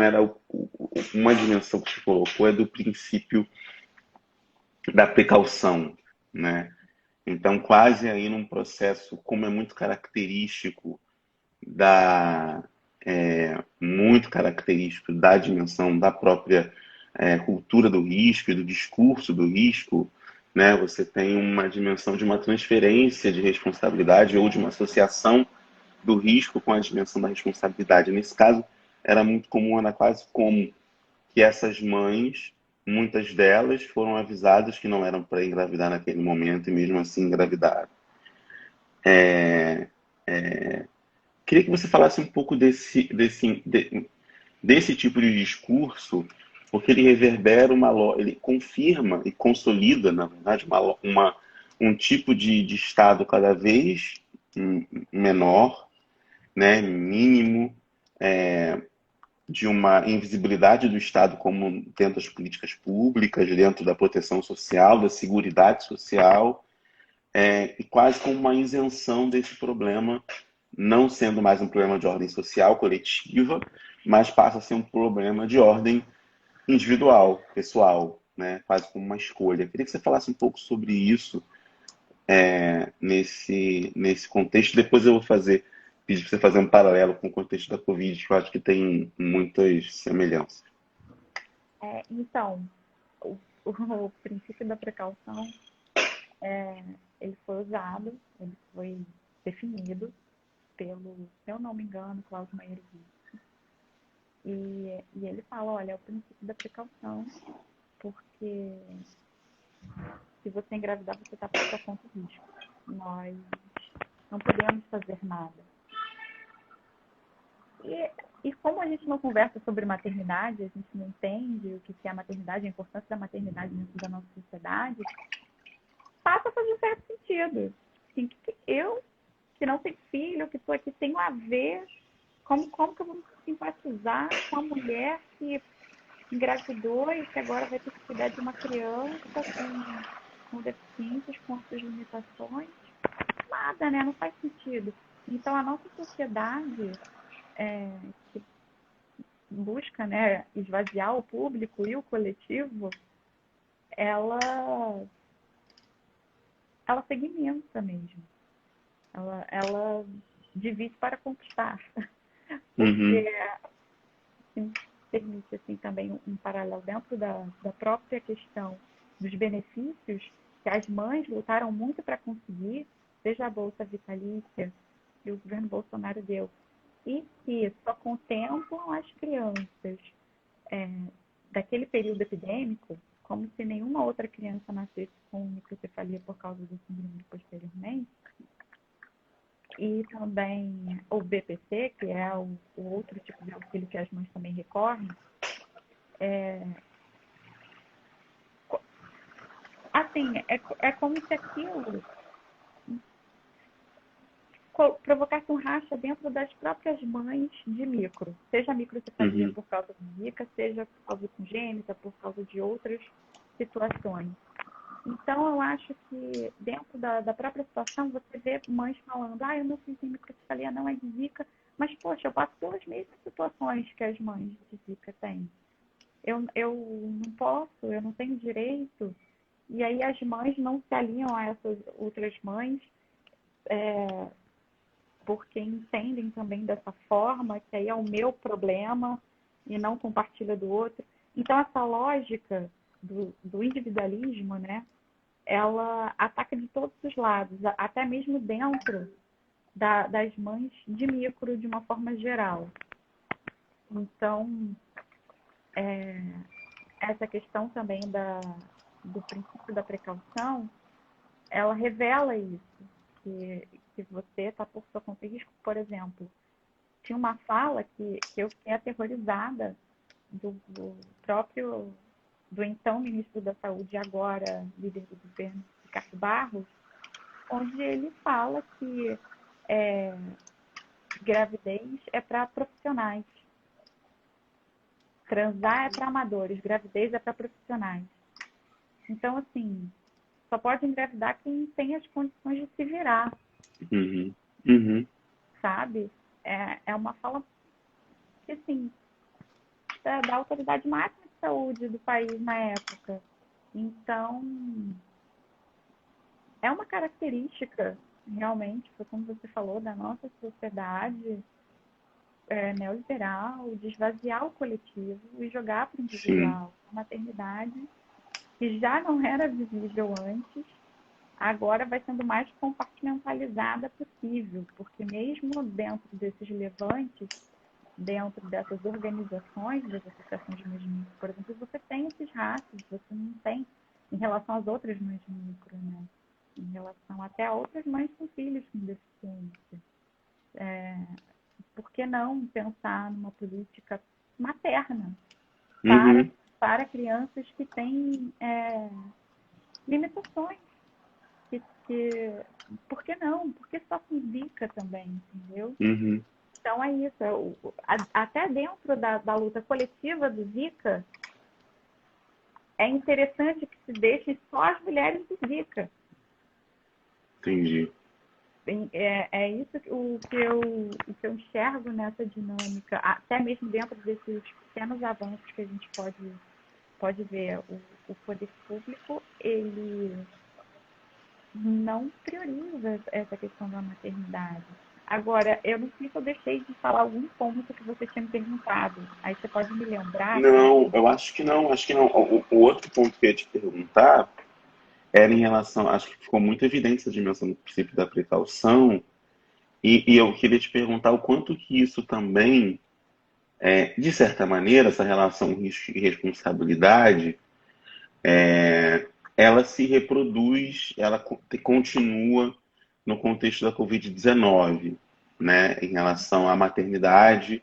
uma dimensão que se colocou é do princípio da precaução, né? Então, quase aí num processo, como é muito característico muito característico da dimensão da própria cultura do risco e do discurso do risco, né? Você tem uma dimensão de uma transferência de responsabilidade ou de uma associação do risco com a dimensão da responsabilidade. Nesse caso, era muito comum, era quase como que essas mães, muitas delas, foram avisadas que não eram para engravidar naquele momento e mesmo assim engravidaram. Queria que você falasse um pouco desse tipo de discurso, porque ele reverbera ele confirma e consolida, na verdade, um tipo de Estado cada vez menor, né, mínimo, de uma invisibilidade do Estado como dentro das políticas públicas, dentro da proteção social, da seguridade social, e quase como uma isenção desse problema, não sendo mais um problema de ordem social, coletiva, mas passa a ser um problema de ordem individual, pessoal, né? Quase como uma escolha. Queria que você falasse um pouco sobre isso nesse contexto. Depois eu vou pedir para você fazer um paralelo com o contexto da Covid, que eu acho que tem muitas semelhanças. Então, o princípio da precaução, ele foi usado, ele foi definido pelo, se eu não me engano, Klaus Meyer-Witz. E ele fala, olha, é o princípio da precaução, porque se você engravidar, você está por sua conta de risco. Nós não podemos fazer nada. E como a gente não conversa sobre maternidade, a gente não entende o que é a maternidade, a importância da maternidade dentro da nossa sociedade, passa a fazer certo sentido. Assim, eu, que não tenho filho, que estou aqui, tenho a ver, como que eu vou simpatizar com a mulher que engravidou e que agora vai ter que cuidar de uma criança com deficiências, com suas limitações? Nada, né? Não faz sentido. Então, a nossa sociedade que busca, né, esvaziar o público e o coletivo, ela segmenta mesmo. Ela divide para conquistar. Porque se permite assim, também um paralelo dentro da própria questão dos benefícios que as mães lutaram muito para conseguir, seja a Bolsa Vitalícia que o governo Bolsonaro deu, e que só contemplam as crianças daquele período epidêmico, como se nenhuma outra criança nascesse com microcefalia por causa do síndrome posteriormente. E também o BPC, que é o outro tipo de auxílio que as mães também recorrem, assim, é como se aquilo provocasse um racha dentro das próprias mães de micro, seja a microcefalia por causa de Zika, seja por causa congênita, por causa de outras situações. Então, eu acho que dentro da própria situação, você vê mães falando, o meu filho tem microcefalia, não é de Zika, Mas, poxa, eu passo pelas mesmas situações que as mães de Zika têm. Eu não posso, eu não tenho direito. E aí as mães não se alinham a essas outras mães, porque entendem também dessa forma, que aí é o meu problema e não compartilha do outro. Então, essa lógica do individualismo, né, ela ataca de todos os lados, até mesmo dentro das mães de micro, de uma forma geral. Então, essa questão também do princípio da precaução, ela revela isso, que você está por sua conta e risco. Por exemplo, tinha uma fala que eu fiquei aterrorizada do então ministro da Saúde, agora líder do governo, Ricardo Barros, onde ele fala que gravidez é para profissionais, transar é para amadores, gravidez é para profissionais. Então, assim, só pode engravidar quem tem as condições de se virar, sabe? É uma fala que, assim, da autoridade máxima de saúde do país na época. Então, é uma característica, realmente, foi como você falou, da nossa sociedade neoliberal, de esvaziar o coletivo e jogar para o individual. A maternidade, que já não era visível antes, agora vai sendo mais compartimentalizada possível, porque mesmo dentro desses levantes, dentro dessas organizações, das associações de mães de micro, por exemplo, você tem esses raços, você não tem em relação às outras mães de micro, né? Em relação até a outras mães com filhos com deficiência. Por que não pensar numa política materna para crianças que têm limitações? Por que não? Por que só com Zika também, entendeu? Então é isso. Até dentro da luta coletiva do Zika, é interessante que se deixem só as mulheres do Zika. Entendi. É isso o que eu enxergo nessa dinâmica, até mesmo dentro desses pequenos avanços que a gente pode ver. O poder público, ele não prioriza essa questão da maternidade. Agora, eu não sei se eu deixei de falar algum ponto que você tinha me perguntado. Aí você pode me lembrar? Não, eu acho que não. O outro ponto que eu ia te perguntar era em relação, acho que ficou muito evidente essa dimensão do princípio da precaução, e eu queria te perguntar o quanto que isso também, de certa maneira, essa relação risco e responsabilidade, ela se reproduz, ela continua no contexto da Covid-19, né, em relação à maternidade,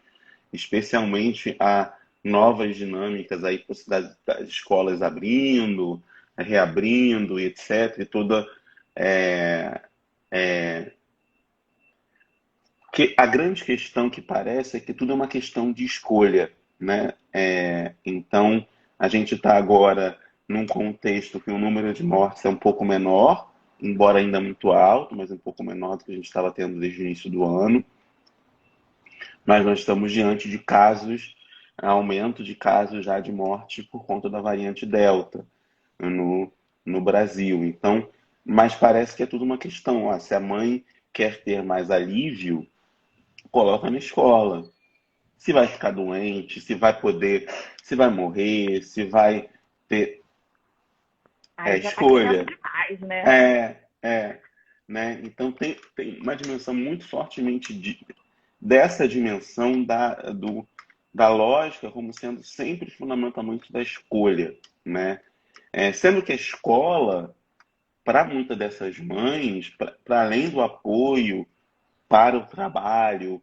especialmente a novas dinâmicas, aí, das escolas abrindo, reabrindo, etc. E toda. Que a grande questão que parece é que tudo é uma questão de escolha, né? Então, a gente está agora num contexto que o número de mortes é um pouco menor, embora ainda muito alto, mas um pouco menor do que a gente estava tendo desde o início do ano. Mas nós estamos diante de aumento de casos já de morte por conta da variante Delta no Brasil. Então, mas parece que é tudo uma questão. Se a mãe quer ter mais alívio, coloca na escola. Se vai ficar doente, se vai morrer, se vai ter escolha. Demais, né? Né? Então tem uma dimensão muito fortemente dessa dimensão da lógica como sendo sempre fundamentalmente da escolha, né? Sendo que a escola, para muitas dessas mães, para além do apoio para o trabalho,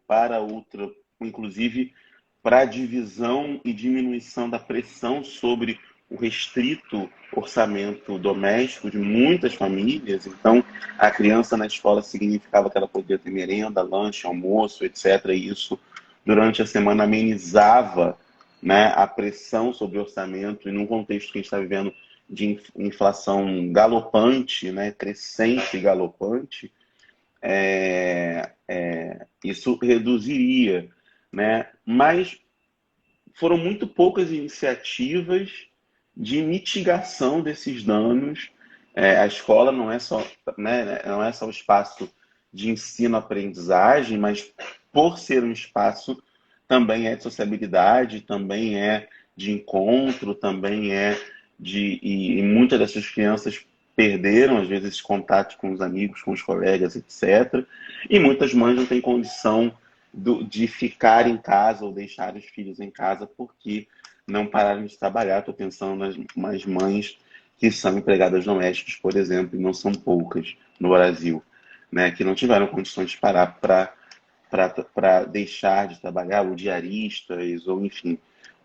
inclusive para a divisão e diminuição da pressão sobre o restrito orçamento doméstico de muitas famílias. Então, a criança na escola significava que ela podia ter merenda, lanche, almoço, etc. E isso, durante a semana, amenizava, né, a pressão sobre o orçamento, e num contexto que a gente está vivendo de inflação galopante, né, crescente e galopante, isso reduziria, né? Mas foram muito poucas iniciativas de mitigação desses danos. A escola não é só, né, não é só o espaço de ensino-aprendizagem, mas por ser um espaço também é de sociabilidade, também é de encontro, também é e muitas dessas crianças perderam, às vezes, esse contato com os amigos, com os colegas, etc. E muitas mães não têm condição de ficar em casa ou deixar os filhos em casa porque não pararam de trabalhar. Estou pensando nas mães que são empregadas domésticas, por exemplo, e não são poucas no Brasil, né, que não tiveram condições de parar para deixar de trabalhar, ou diaristas, ou enfim,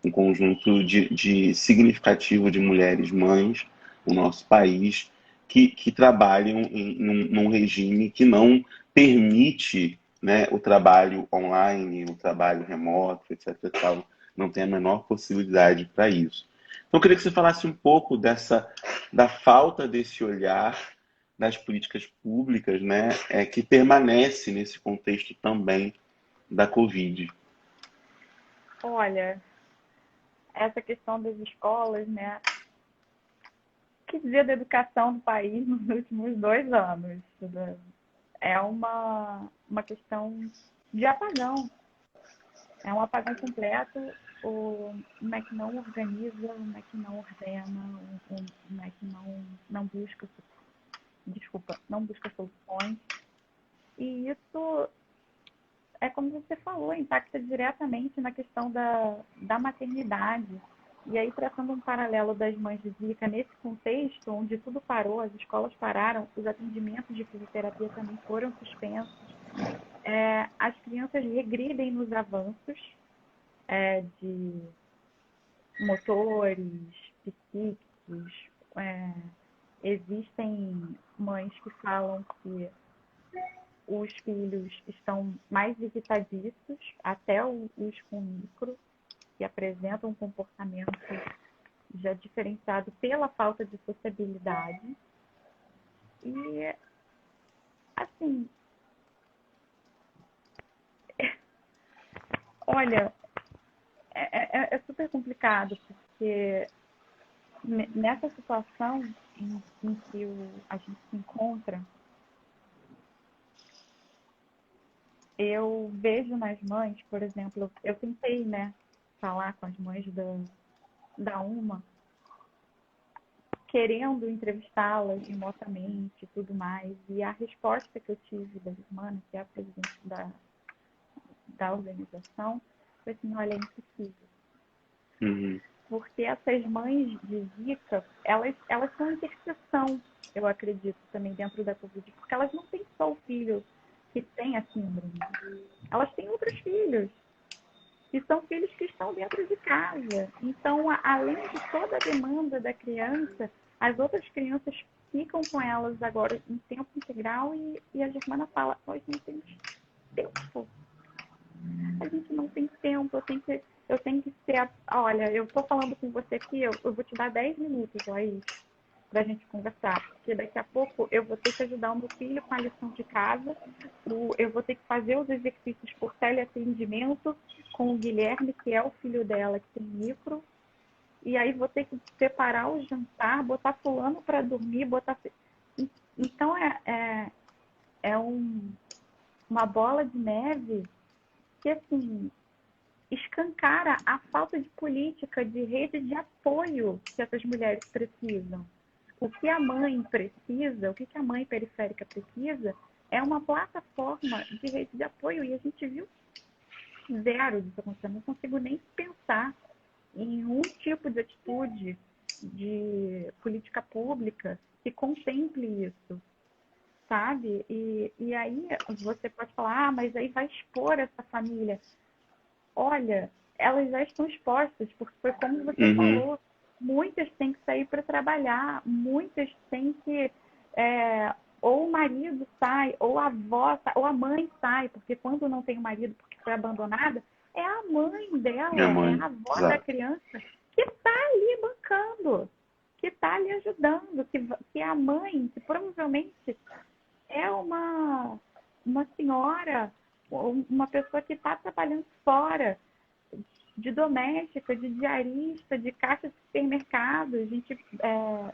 um conjunto de significativo de mulheres mães no nosso país que trabalham num regime que não permite, né, o trabalho online, o trabalho remoto, etc. E tal. Não tem a menor possibilidade para isso. Então, eu queria que você falasse um pouco da falta desse olhar das políticas públicas, né, que permanece nesse contexto também da Covid. Olha, essa questão das escolas, né? Que dizer da educação do país nos últimos 2 anos? É uma questão de apagão. É um apagão completo. O MEC não organiza, o MEC não ordena, o MEC não busca, não busca soluções. E isso é como você falou, impacta diretamente na questão da maternidade. E aí, traçando um paralelo das mães de Zika, nesse contexto, onde tudo parou, as escolas pararam, os atendimentos de fisioterapia também foram suspensos, as crianças regridem nos avanços de motores, psíquicos. Existem mães que falam que os filhos estão mais visitadiços, até os com micro, que apresentam um comportamento já diferenciado pela falta de sociabilidade. E, assim, olha, é super complicado, porque nessa situação em que a gente se encontra, eu vejo nas mães, por exemplo, eu tentei, né, falar com as mães da UMA, querendo entrevistá-las remotamente e tudo mais, e a resposta que eu tive da irmã, que é a presidente da organização, foi assim: olha, é impossível. Uhum. Porque essas mães de Zika, elas são interseção, eu acredito, também dentro da Covid, porque elas não têm só o filho que tem a síndrome, elas têm outros filhos, e são filhos que estão dentro de casa. Então, além de toda a demanda da criança, as outras crianças ficam com elas agora em tempo integral, e a Germana fala: nós não temos tempo. A gente não tem tempo, eu tenho que ser... Olha, eu estou falando com você aqui, eu vou te dar 10 minutos, Laís, para a gente conversar, porque daqui a pouco eu vou ter que ajudar o meu filho com a lição de casa, eu vou ter que fazer os exercícios por teleatendimento com o Guilherme, que é o filho dela, que tem micro, e aí vou ter que preparar o jantar, botar fulano para dormir, Então, uma bola de neve que, assim, escancara a falta de política, de rede de apoio que essas mulheres precisam. O que a mãe precisa, o que a mãe periférica precisa, é uma plataforma de rede de apoio. E a gente viu zero disso acontecendo. Não consigo nem pensar em um tipo de atitude de política pública que contemple isso, sabe? E aí você pode falar: mas aí vai expor essa família. Olha, elas já estão expostas, porque foi como você falou, muitas têm que sair para trabalhar, muitas têm que... ou o marido sai, ou a avó sai, ou a mãe sai, porque quando não tem o marido porque foi abandonada, é a mãe dela, é a avó da criança que está ali bancando, que está ali ajudando, que é a mãe, que provavelmente é uma senhora, uma pessoa que está trabalhando fora, de doméstica, de diarista, de caixa de supermercado. A gente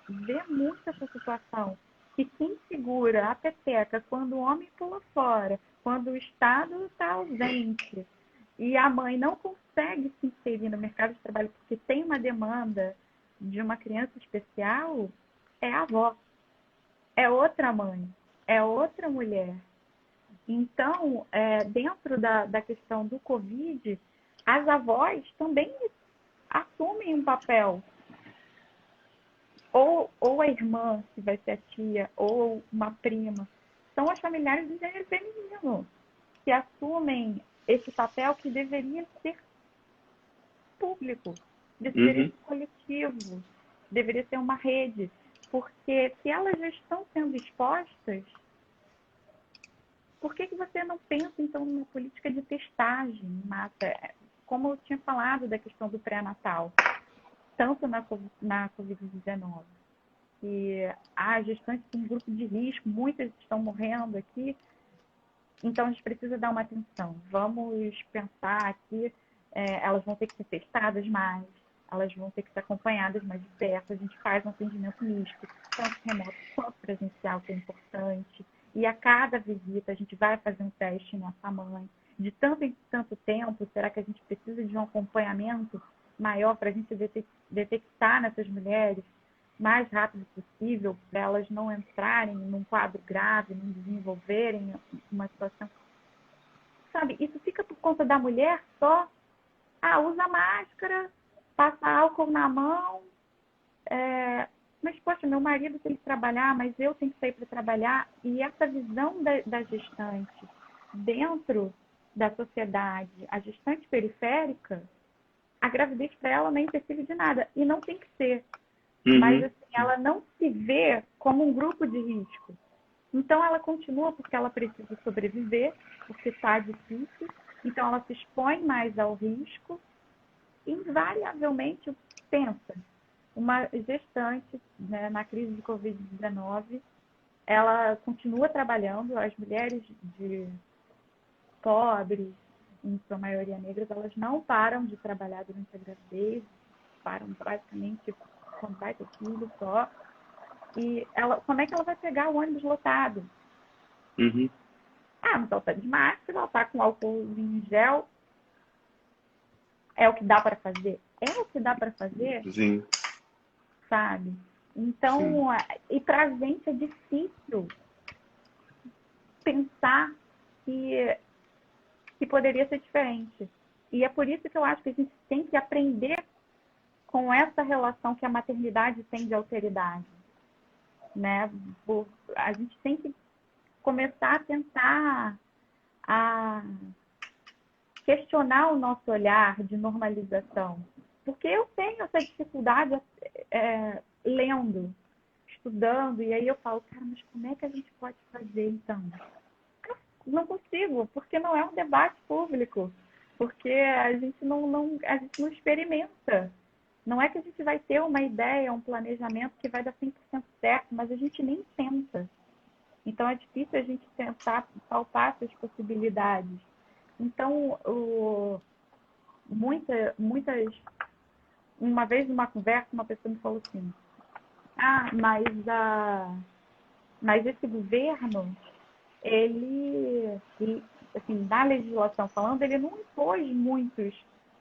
vê muito essa situação. E quem segura a peteca quando o homem pula fora, quando o Estado está ausente e a mãe não consegue se inserir no mercado de trabalho porque tem uma demanda de uma criança especial, é a avó, é outra mãe, é outra mulher. Então, dentro da questão do Covid, as avós também assumem um papel. Ou a irmã, que vai ser a tia, ou uma prima. São as familiares do gênero feminino que assumem esse papel que deveria ser público, deveria ser coletivo, deveria ser uma rede. Porque se elas já estão sendo expostas, por que você não pensa, então, numa política de testagem em massa? Como eu tinha falado da questão do pré-natal, tanto na Covid-19, que há gestantes com um grupo de risco, muitas estão morrendo aqui, então a gente precisa dar uma atenção. Vamos pensar que elas vão ter que ser testadas mais, elas vão ter que ser acompanhadas mais de perto, a gente faz um atendimento misto, tanto remoto quanto presencial, que é importante, e a cada visita a gente vai fazer um teste nessa mãe. De tanto em tanto tempo, será que a gente precisa de um acompanhamento maior para a gente detectar nessas mulheres mais rápido possível, para elas não entrarem num quadro grave, não desenvolverem uma situação? Sabe, isso fica por conta da mulher só. Usa máscara, passa álcool na mão, mas, poxa, meu marido tem que trabalhar, mas eu tenho que sair para trabalhar. E essa visão da gestante dentro da sociedade, a gestante periférica, a gravidez para ela não é empecilho de nada. E não tem que ser. Mas, assim, ela não se vê como um grupo de risco. Então, ela continua porque ela precisa sobreviver, porque está difícil. Então, ela se expõe mais ao risco. Invariavelmente, pensa, uma gestante, né, na crise de Covid-19, ela continua trabalhando. As mulheres pobres, em sua maioria negras, elas não param de trabalhar durante a gravidez, param basicamente quando vai ter filho só. E como é que ela vai pegar o ônibus lotado? Mas ela está de máscara, ela está com álcool em gel. É o que dá para fazer? É o que dá para fazer? Sim. Sabe? Então, e para a gente é difícil pensar que poderia ser diferente. E é por isso que eu acho que a gente tem que aprender com essa relação que a maternidade tem de alteridade. Né? A gente tem que começar a tentar questionar o nosso olhar de normalização. Porque eu tenho essa dificuldade lendo, estudando, e aí eu falo, cara, mas como é que a gente pode fazer, então? Não consigo, porque não é um debate público, porque a gente não experimenta. Não é que a gente vai ter uma ideia, um planejamento que vai dar 100% certo, mas a gente nem tenta. Então, é difícil a gente tentar palpar essas possibilidades. Então, uma vez numa conversa, uma pessoa me falou assim, mas esse governo, ele, assim, na legislação falando, ele não impôs muitos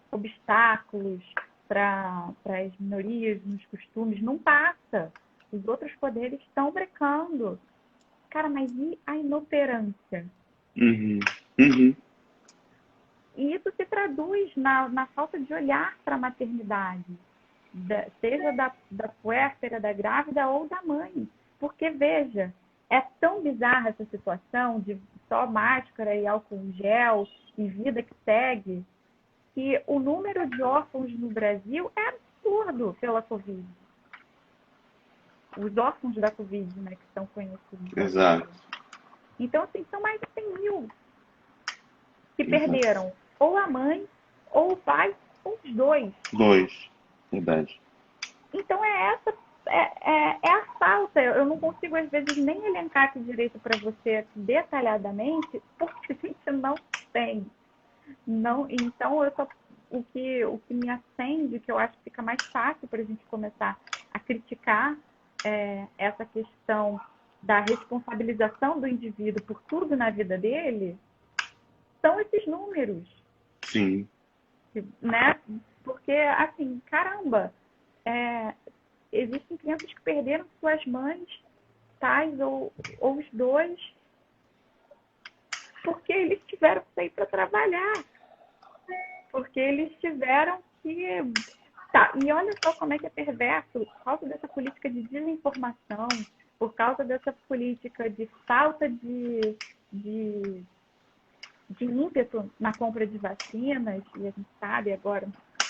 obstáculos para as minorias nos costumes, não passa. Os outros poderes estão brecando. Cara, mas e a inoperância? Uhum. E isso se traduz na falta de olhar para a maternidade, seja da puérpera, da grávida ou da mãe. Porque, veja, é tão bizarra essa situação de só máscara e álcool em gel e vida que segue, que o número de órfãos no Brasil é absurdo pela Covid. Os órfãos da Covid, né, que são conhecidos. Exato. Então, assim, são mais de 100 mil que perderam ou a mãe, ou o pai, ou os dois. Verdade. Então, é essa é a falta. Eu não consigo, às vezes, nem elencar aqui direito para você detalhadamente, porque a gente não tem. Não, então, o que me acende, que eu acho que fica mais fácil para a gente começar a criticar essa questão da responsabilização do indivíduo por tudo na vida dele, são esses números, Sim, né? Porque, assim, caramba, existem crianças que perderam suas mães, pais ou os dois, porque eles tiveram que sair para trabalhar, porque eles tiveram que... Tá, e olha só como é que é perverso, por causa dessa política de desinformação, por causa dessa política de falta de, de ímpeto na compra de vacinas, e a gente sabe agora...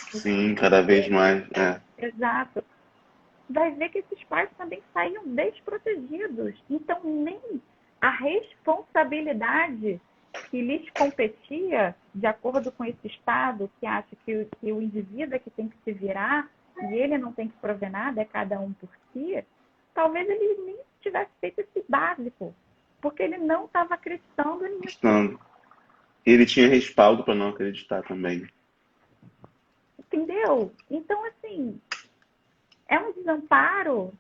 sim, cada vez mais. Exato. Vai ver que esses pais também saíam desprotegidos. Então, nem a responsabilidade que lhes competia, de acordo com esse Estado, que acha que o indivíduo é que tem que se virar e ele não tem que prover nada, é cada um por si, talvez ele nem tivesse feito esse básico, porque ele não estava acreditando nisso. Então, ele tinha respaldo para não acreditar também. Entendeu? Então, assim, é um desamparo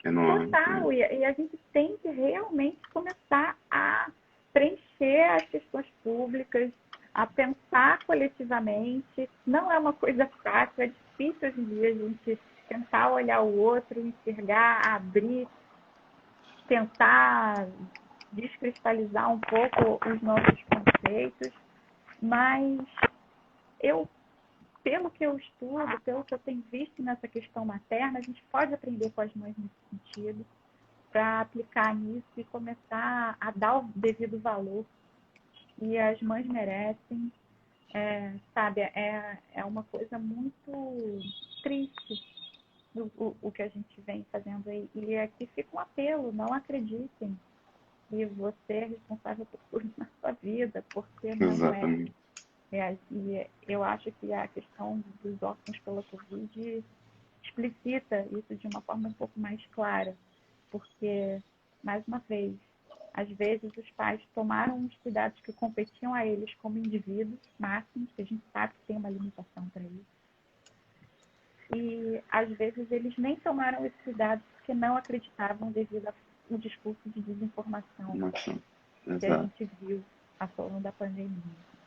Enorme. total. E a gente tem que realmente começar a preencher as questões públicas, a pensar coletivamente. Não é uma coisa fácil, é difícil hoje em dia a gente tentar olhar o outro, enxergar, abrir, tentar descristalizar um pouco os nossos conceitos, mas eu, pelo que eu estudo, pelo que eu tenho visto nessa questão materna, a gente pode aprender com as mães nesse sentido, para aplicar nisso e começar a dar o devido valor que as mães merecem. Sabe, é uma coisa muito triste o que a gente vem fazendo aí. E aqui fica um apelo, não acreditem que você é responsável por tudo na sua vida, porque não é. Exatamente. E eu acho que a questão dos órfãos pela Covid explicita isso de uma forma um pouco mais clara, porque, mais uma vez, às vezes os pais tomaram os cuidados que competiam a eles como indivíduos máximos, que a gente sabe que tem uma limitação para isso, e às vezes eles nem tomaram esse cuidado porque não acreditavam devido ao discurso de desinformação Nossa, que a exato, gente viu a falando da pandemia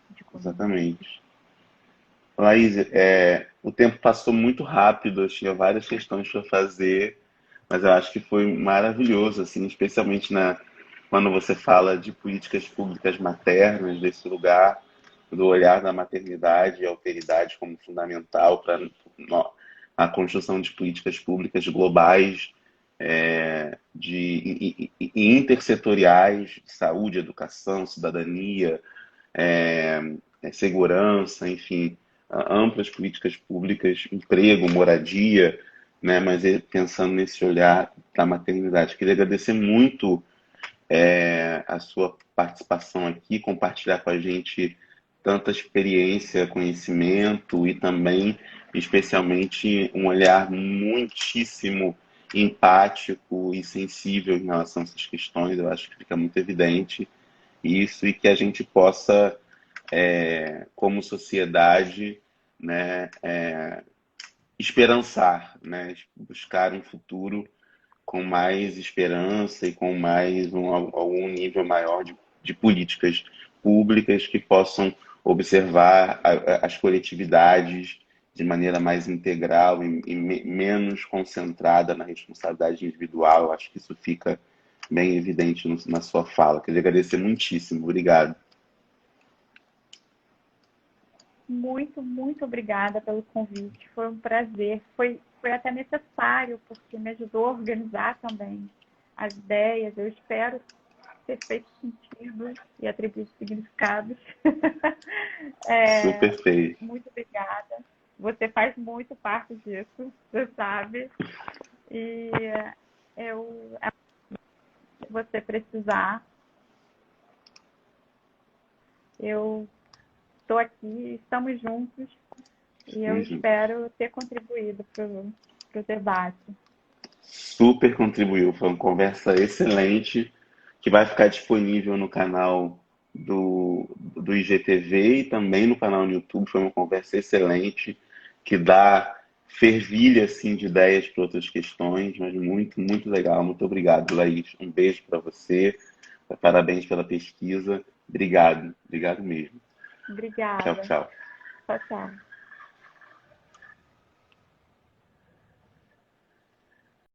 de Covid. exatamente. Laís, o tempo passou muito rápido, eu tinha várias questões para fazer, mas eu acho que foi maravilhoso, assim, especialmente quando você fala de políticas públicas maternas, desse lugar, do olhar da maternidade e alteridade como fundamental para a construção de políticas públicas globais, e intersetoriais, de saúde, educação, cidadania, segurança, enfim, amplas políticas públicas, emprego, moradia, né? Mas pensando nesse olhar da maternidade. Queria agradecer muito a sua participação aqui, compartilhar com a gente tanta experiência, conhecimento e também, especialmente, um olhar muitíssimo empático e sensível em relação a essas questões. Eu acho que fica muito evidente isso e que a gente possa, como sociedade, né, esperançar, né, buscar um futuro com mais esperança e com mais algum nível maior de políticas públicas que possam observar as coletividades de maneira mais integral e menos concentrada na responsabilidade individual. Eu acho que isso fica bem evidente na sua fala. Queria agradecer muitíssimo. Obrigado. Muito, muito obrigada pelo convite. Foi um prazer. Foi até necessário, porque me ajudou a organizar também as ideias. Eu espero ter feito sentido e atribuído significados. Super feio. Muito obrigada. Você faz muito parte disso, você sabe. E eu, se você precisar, eu estou aqui, estamos juntos. E eu Tamo junto. espero ter contribuído para o debate. Super contribuiu, foi uma conversa excelente, que vai ficar disponível no canal do IGTV e também no canal no YouTube. Foi uma conversa excelente, que dá fervilha assim, de ideias para outras questões, mas muito, muito legal. Muito obrigado, Laís. Um beijo para você, parabéns pela pesquisa. Obrigado, obrigado mesmo. Tchau, Obrigada. tchau. Tchau, tchau.